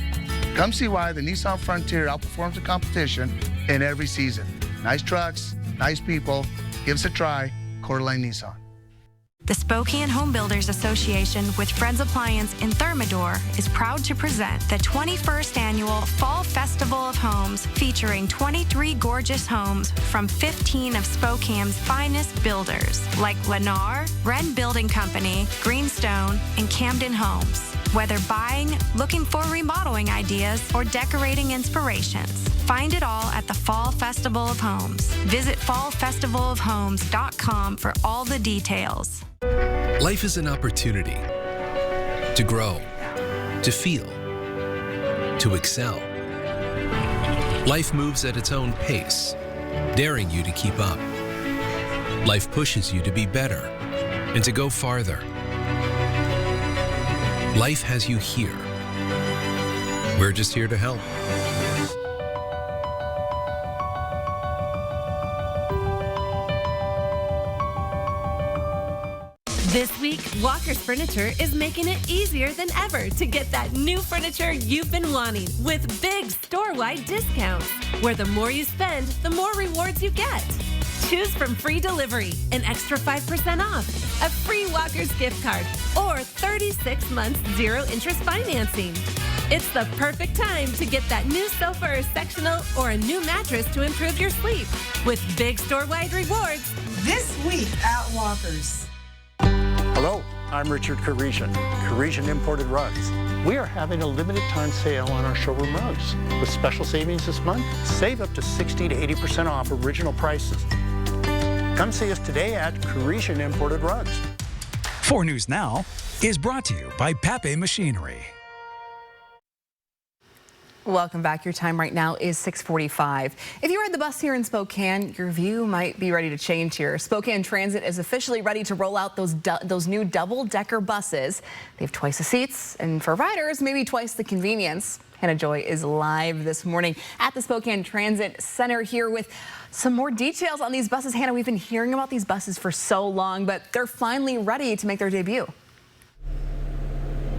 Come see why the Nissan Frontier outperforms the competition in every season. Nice trucks, nice people. Give us a try, Coeur d'Alene Nissan. The Spokane Home Builders Association with Fred's Appliance in Thermador is proud to present the 21st annual Fall Festival of Homes, featuring 23 gorgeous homes from 15 of Spokane's finest builders, like Lennar, Wren Building Company, Greenstone, and Camden Homes. Whether buying, looking for remodeling ideas, or decorating inspirations, find it all at the Fall Festival of Homes. Visit fallfestivalofhomes.com for all the details. Life is an opportunity to grow, to feel, to excel. Life moves at its own pace, daring you to keep up. Life pushes you to be better and to go farther. Life has you here. We're just here to help. This week, Walker's Furniture is making it easier than ever to get that new furniture you've been wanting with big store-wide discounts, where the more you spend, the more rewards you get. Choose from free delivery, an extra 5% off, a free Walker's gift card, or 36 months zero-interest financing. It's the perfect time to get that new sofa or sectional or a new mattress to improve your sleep with big store-wide rewards this week at Walker's. Hello, I'm Richard Karisian, Karisian Imported Rugs. We are having a limited time sale on our showroom rugs. With special savings this month, save up to 60 to 80% off original prices. Come see us today at Karisian Imported Rugs. 4 News Now is brought to you by Pape Machinery. Welcome back. Your time right now is 6:45. If you ride the bus here in Spokane, your view might be ready to change here. Spokane Transit is officially ready to roll out those new double-decker buses. They have twice the seats, and for riders, maybe twice the convenience. Hannah Joy is live this morning at the Spokane Transit Center here with some more details on these buses. Hannah, we've been hearing about these buses for so long, but they're finally ready to make their debut.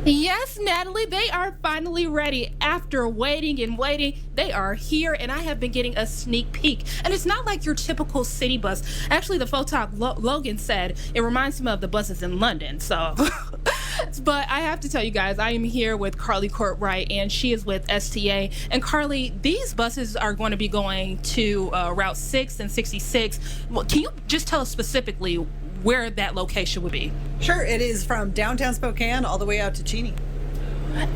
Yes, Natalie, they are finally ready. After waiting and waiting, they are here, and I have been getting a sneak peek. And it's not like your typical city bus. Actually, the photog Logan said it reminds him of the buses in London. So, but I have to tell you guys, I am here with Carly Courtwright, and she is with STA. And Carly, these buses are going to be going to Route 6 and 66. Well, can you just tell us specifically where that location would be? Sure, it is from downtown Spokane all the way out to Cheney.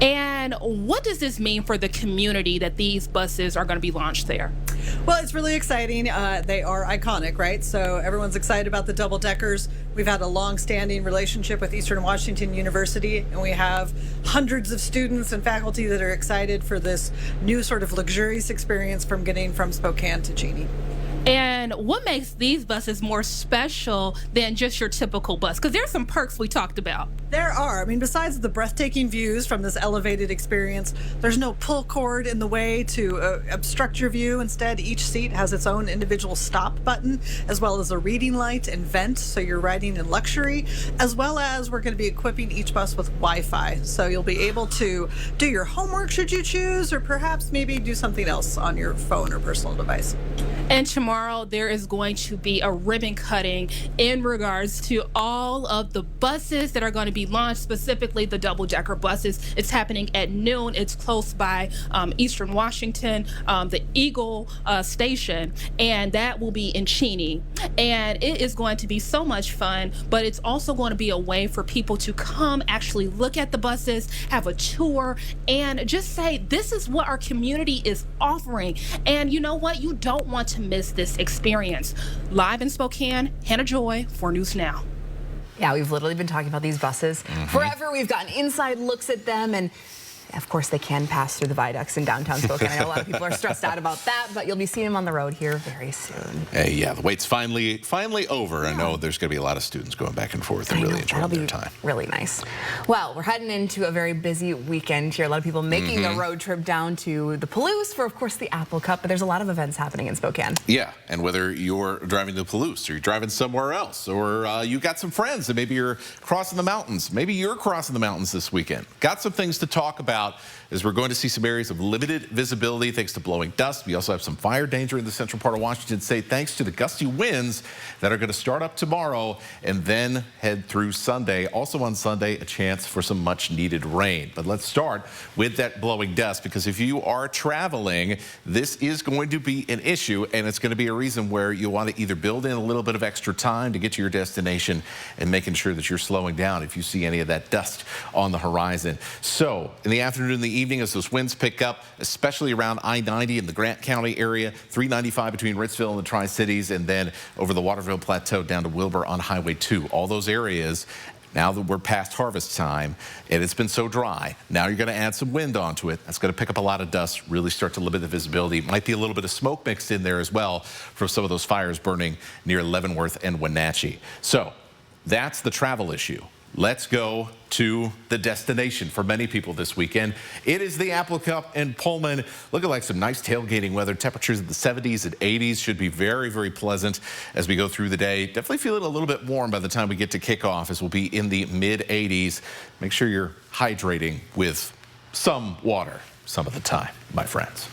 And what does this mean for the community that these buses are going to be launched there? Well, it's really exciting. They are iconic, right? So everyone's excited about the double deckers. We've had a long-standing relationship with Eastern Washington University, and we have hundreds of students and faculty that are excited for this new sort of luxurious experience from getting from Spokane to Cheney. And what makes these buses more special than just your typical bus? Because there's some perks we talked about. There are. I mean, besides the breathtaking views from this elevated experience, there's no pull cord in the way to obstruct your view. Instead, each seat has its own individual stop button, as well as a reading light and vent, so you're riding in luxury, as well as we're going to be equipping each bus with Wi-Fi. So you'll be able to do your homework should you choose, or perhaps maybe do something else on your phone or personal device. And tomorrow there is going to be a ribbon cutting in regards to all of the buses that are going to be launched, specifically the double-decker buses. It's happening at noon. It's close by Eastern Washington, the Eagle station, and that will be in Cheney. And it is going to be so much fun, but it's also going to be a way for people to come actually look at the buses, have a tour, and just say, this is what our community is offering. And you know what? You don't want to miss this experience. Live in Spokane, Hannah Joy, 4 News Now. Yeah, we've literally been talking about these buses forever. We've gotten inside looks at them, and of course they can pass through the viaducts in downtown Spokane. I know a lot of people are stressed out about that, but you'll be seeing them on the road here very soon. Hey, yeah, the wait's finally over. I know there's going to be a lot of students going back and forth and really enjoying their time. Really nice. Well, we're heading into a very busy weekend here. A lot of people making a road trip down to the Palouse for, of course, the Apple Cup, but there's a lot of events happening in Spokane. Yeah, and whether you're driving to Palouse or you're driving somewhere else, or you got some friends and maybe you're crossing the mountains. Maybe you're crossing the mountains this weekend. Got some things to talk about as we're going to see some areas of limited visibility thanks to blowing dust. We also have some fire danger in the central part of Washington State thanks to the gusty winds that are going to start up tomorrow and then head through Sunday. Also on Sunday, a chance for some much needed rain. But let's start with that blowing dust, because if you are traveling, this is going to be an issue, and it's going to be a reason where you want to either build in a little bit of extra time to get to your destination and making sure that you're slowing down if you see any of that dust on the horizon. So in the afternoon and the evening, as those winds pick up, especially around I-90 in the Grant County area, 395 between Ritzville and the Tri-Cities, and then over the Waterville Plateau down to Wilbur on Highway 2. All those areas, now that we're past harvest time and it's been so dry, now you're going to add some wind onto it. That's going to pick up a lot of dust, really start to limit the visibility. Might be a little bit of smoke mixed in there as well from some of those fires burning near Leavenworth and Wenatchee. So that's the travel issue. Let's go to the destination for many people this weekend. It is the Apple Cup in Pullman. Looking like some nice tailgating weather. Temperatures in the 70s and 80s should be very, very pleasant as we go through the day. Definitely feeling a little bit warm by the time we get to kickoff, as we'll be in the mid 80s. Make sure you're hydrating with some water. some of the time, my friends.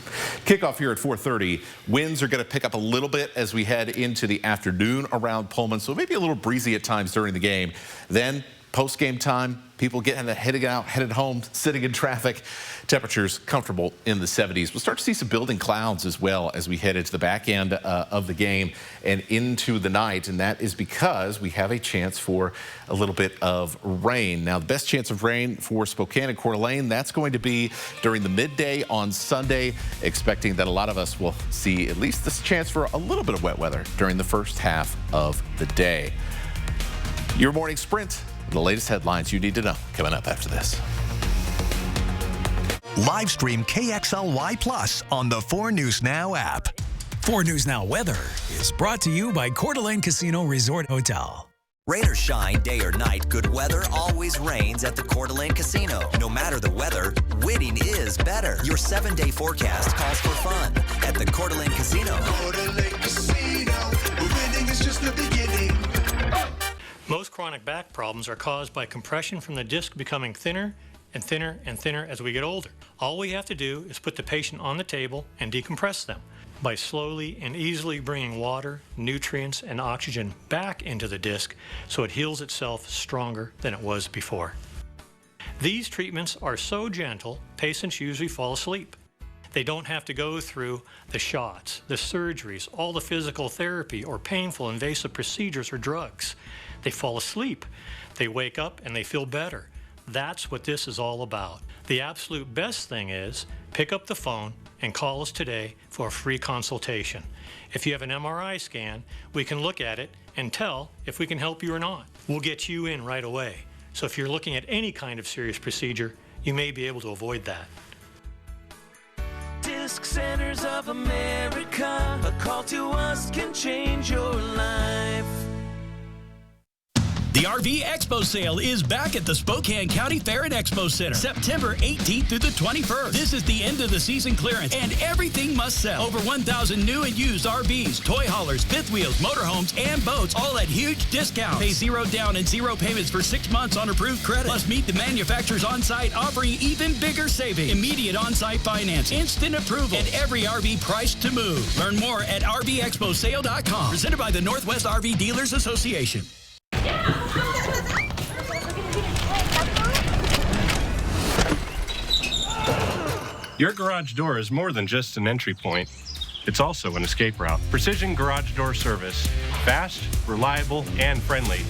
Kickoff here at 4:30. Winds are going to pick up a little bit as we head into the afternoon around Pullman, so maybe a little breezy at times during the game. Then post-game time, people heading out, headed home, sitting in traffic. Temperatures comfortable in the 70s. We'll start to see some building clouds as well as we head into the back end of the game and into the night, and that is because we have a chance for a little bit of rain. Now, the best chance of rain for Spokane and Coeur d'Alene, that's going to be during the midday on Sunday, expecting that a lot of us will see at least this chance for a little bit of wet weather during the first half of the day. Your morning sprint, the latest headlines you need to know, coming up after this. Live stream KXLY Plus on the 4 News Now app. 4 News Now weather is brought to you by Coeur d'Alene Casino Resort Hotel. Rain or shine, day or night, good weather always reigns at the Coeur d'Alene Casino. No matter the weather, winning is better. Your 7-day forecast calls for fun at the Coeur d'Alene Casino. Coeur d'Alene Casino, where winning is just the beginning. Most chronic back problems are caused by compression from the disc becoming thinner and thinner and thinner as we get older. All we have to do is put the patient on the table and decompress them by slowly and easily bringing water, nutrients, and oxygen back into the disc so it heals itself stronger than it was before. These treatments are so gentle, patients usually fall asleep. They don't have to go through the shots, the surgeries, all the physical therapy, or painful invasive procedures or drugs. They fall asleep, they wake up, and they feel better. That's what this is all about. The absolute best thing is pick up the phone and call us today for a free consultation. If you have an MRI scan, we can look at it and tell if we can help you or not. We'll get you in right away. So if you're looking at any kind of serious procedure, you may be able to avoid that. Disc Centers of America, a call to us can change your life. The RV Expo sale is back at the Spokane County Fair and Expo Center, September 18th through the 21st. This is the end of the season clearance, and everything must sell. Over 1,000 new and used RVs, toy haulers, fifth wheels, motorhomes, and boats, all at huge discounts. Pay 0 down and 0 payments for 6 months on approved credit. Plus, meet the manufacturers on site offering even bigger savings. Immediate on-site financing, instant approval, and every RV priced to move. Learn more at RVExpoSale.com. Presented by the Northwest RV Dealers Association. Your garage door is more than just an entry point. It's also an escape route. Precision Garage Door Service. Fast, reliable, and friendly.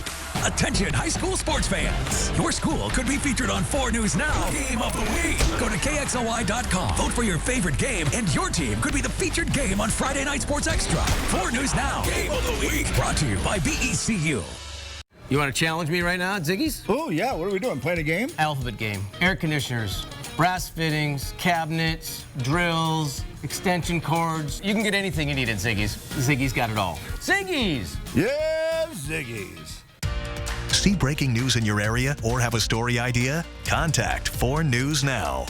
Attention high school sports fans. Your school could be featured on 4 News Now Game of the Week. Go to KXLY.com. Vote for your favorite game, and your team could be the featured game on Friday Night Sports Extra. 4 News Now Game of the Week. Brought to you by BECU. You want to challenge me right now at Ziggy's? Oh, yeah. What are we doing? Playing a game? Alphabet game. Air conditioners, brass fittings, cabinets, drills, extension cords. You can get anything you need at Ziggy's. Ziggy's got it all. Ziggy's! Yeah, Ziggy's. See breaking news in your area or have a story idea? Contact 4 News Now.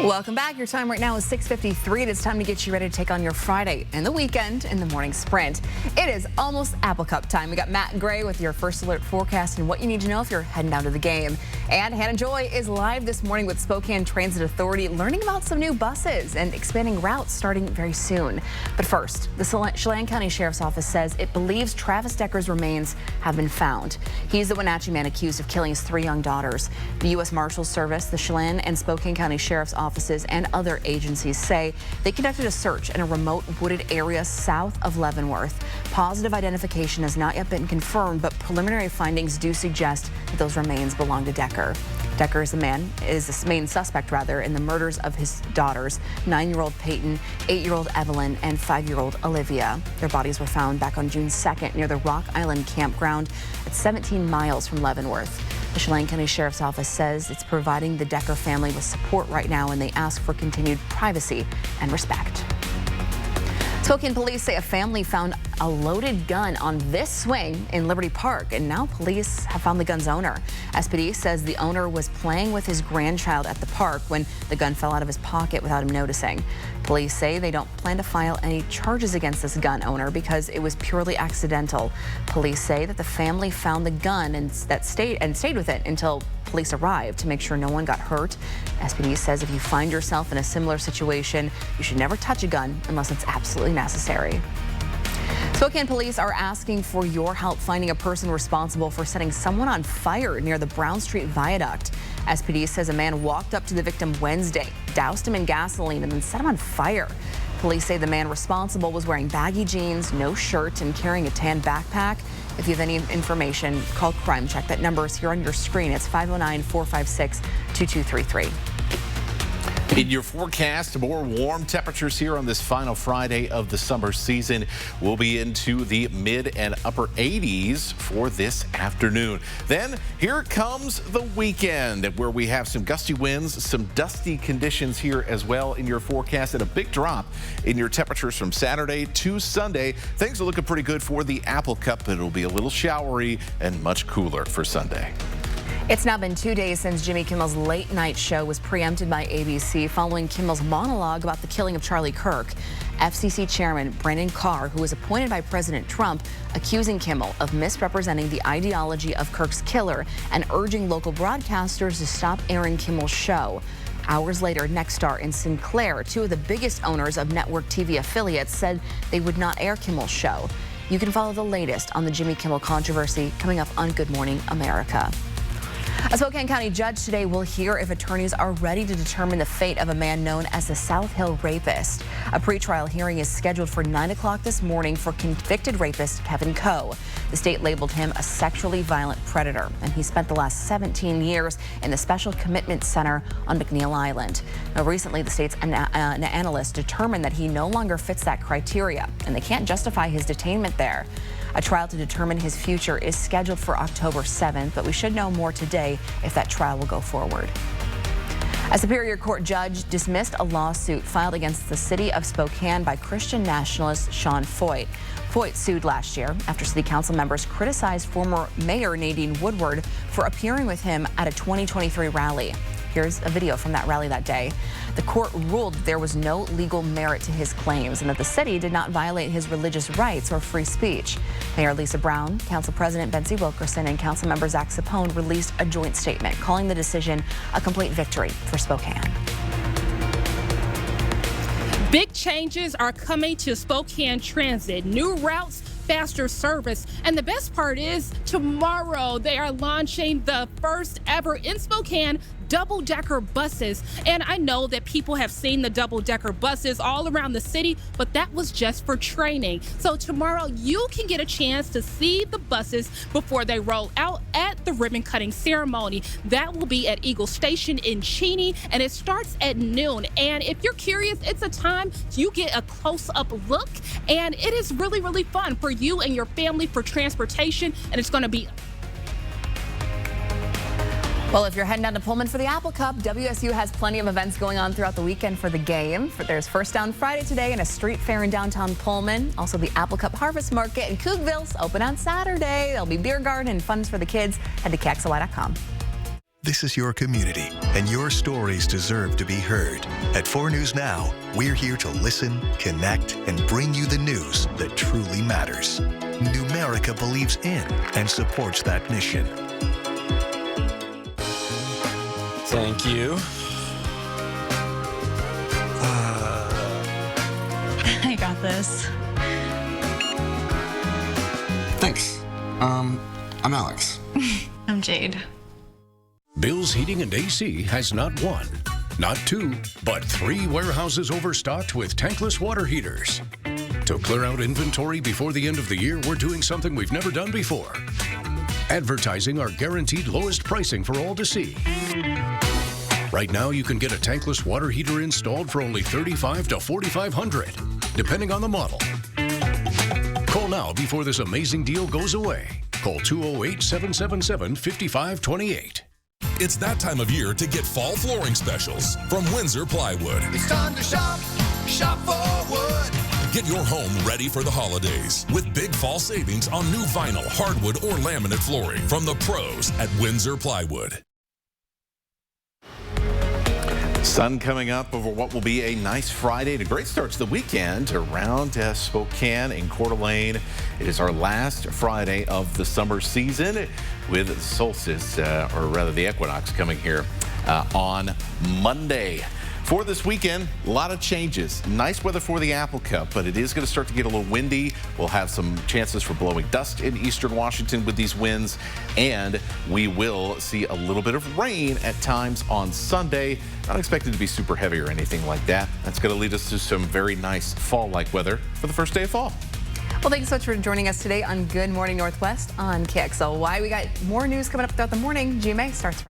Welcome back. Your time right now is 6:53. It is time to get you ready to take on your Friday and the weekend in the morning sprint. It is almost Apple Cup time. We got Matt Gray with your first alert forecast and what you need to know if you're heading down to the game. And Hannah Joy is live this morning with Spokane Transit Authority, learning about some new buses and expanding routes starting very soon. But first, the Chelan County Sheriff's Office says it believes Travis Decker's remains have been found. He's the Wenatchee man accused of killing his 3 young daughters. The U.S. Marshals Service, the Chelan and Spokane County Sheriff's Offices and other agencies say they conducted a search in a remote wooded area south of Leavenworth. Positive identification has not yet been confirmed, but preliminary findings do suggest that those remains belong to Decker. Decker is the main suspect in the murders of his daughters, 9-year-old Peyton, 8-year-old Evelyn, and 5-year-old Olivia. Their bodies were found back on June 2nd near the Rock Island campground at 17 miles from Leavenworth. The Chelan County Sheriff's Office says it's providing the Decker family with support right now, and they ask for continued privacy and respect. Spokane police say a family found a loaded gun on this swing in Liberty Park, and now police have found the gun's owner. SPD says the owner was playing with his grandchild at the park when the gun fell out of his pocket without him noticing. Police say they don't plan to file any charges against this gun owner because it was purely accidental. Police say that the family found the gun and stayed with it until police arrived to make sure no one got hurt. SPD says if you find yourself in a similar situation, you should never touch a gun unless it's absolutely necessary. Spokane police are asking for your help finding a person responsible for setting someone on fire near the Brown Street Viaduct. SPD says a man walked up to the victim Wednesday, doused him in gasoline, and then set him on fire. Police say the man responsible was wearing baggy jeans, no shirt, and carrying a tan backpack. If you have any information, call Crime Check. That number is here on your screen. It's 509-456-2233. In your forecast, more warm temperatures here on this final Friday of the summer season. We'll be into the mid and upper 80s for this afternoon. Then here comes the weekend where we have some gusty winds, some dusty conditions here as well in your forecast, and a big drop in your temperatures from Saturday to Sunday. Things are looking pretty good for the Apple Cup, but it'll be a little showery and much cooler for Sunday. It's now been 2 days since Jimmy Kimmel's late night show was preempted by ABC following Kimmel's monologue about the killing of Charlie Kirk. FCC Chairman Brandon Carr, who was appointed by President Trump, accusing Kimmel of misrepresenting the ideology of Kirk's killer and urging local broadcasters to stop airing Kimmel's show. Hours later, Nexstar and Sinclair, two of the biggest owners of network TV affiliates, said they would not air Kimmel's show. You can follow the latest on the Jimmy Kimmel controversy coming up on Good Morning America. A Spokane County judge today will hear if attorneys are ready to determine the fate of a man known as the South Hill Rapist. A pretrial hearing is scheduled for 9 o'clock this morning for convicted rapist Kevin Coe. The state labeled him a sexually violent predator, and he spent the last 17 years in the Special Commitment Center on McNeil Island. Now, recently, the state's analysts determined that he no longer fits that criteria, and they can't justify his detainment there. A trial to determine his future is scheduled for October 7th, but we should know more today if that trial will go forward. A Superior Court judge dismissed a lawsuit filed against the city of Spokane by Christian nationalist Sean Foyt. Foyt sued last year after city council members criticized former Mayor Nadine Woodward for appearing with him at a 2023 rally. Here's a video from that rally that day. The court ruled that there was no legal merit to his claims and that the city did not violate his religious rights or free speech. Mayor Lisa Brown, Council President Betsy Wilkerson, and Councilmember Zach Sapone released a joint statement calling the decision a complete victory for Spokane. Big changes are coming to Spokane Transit. New routes, faster service, and the best part is tomorrow they are launching the first ever in Spokane double-decker buses. And I know that people have seen the double-decker buses all around the city, but that was just for training. So tomorrow you can get a chance to see the buses before they roll out at the ribbon cutting ceremony. That will be at Eagle Station in Cheney, and it starts at noon. And if you're curious, it's a time you get a close-up look, and it is really, really fun for you and your family for transportation, and it's going to be. Well, if you're heading down to Pullman for the Apple Cup, WSU has plenty of events going on throughout the weekend for the game. There's First Down Friday today and a street fair in downtown Pullman. Also, the Apple Cup Harvest Market in Cookville's open on Saturday. There'll be beer garden and funds for the kids. Head to KXLY.com. This is your community, and your stories deserve to be heard. At 4 News Now, we're here to listen, connect, and bring you the news that truly matters. Numerica believes in and supports that mission. Thank you. I got this. Thanks. I'm Alex. I'm Jade. Bill's Heating and AC has not one, not two, but 3 warehouses overstocked with tankless water heaters. To clear out inventory before the end of the year, we're doing something we've never done before. Advertising our guaranteed lowest pricing for all to see. Right now, you can get a tankless water heater installed for only $3,500 to $4,500, depending on the model. Call now before this amazing deal goes away. Call 208-777-5528. It's that time of year to get fall flooring specials from Windsor Plywood. It's time to shop, shop for wood. Get your home ready for the holidays with big fall savings on new vinyl, hardwood, or laminate flooring from the pros at Windsor Plywood. Sun coming up over what will be a nice Friday and a great start to the weekend around Spokane and Coeur d'Alene. It is our last Friday of the summer season with the solstice, or rather the equinox, coming here on Monday. For this weekend, a lot of changes. Nice weather for the Apple Cup, but it is going to start to get a little windy. We'll have some chances for blowing dust in eastern Washington with these winds, and we will see a little bit of rain at times on Sunday. Not expected to be super heavy or anything like that. That's going to lead us to some very nice fall-like weather for the first day of fall. Well, thanks so much for joining us today on Good Morning Northwest on KXLY. We got more news coming up throughout the morning. GMA starts.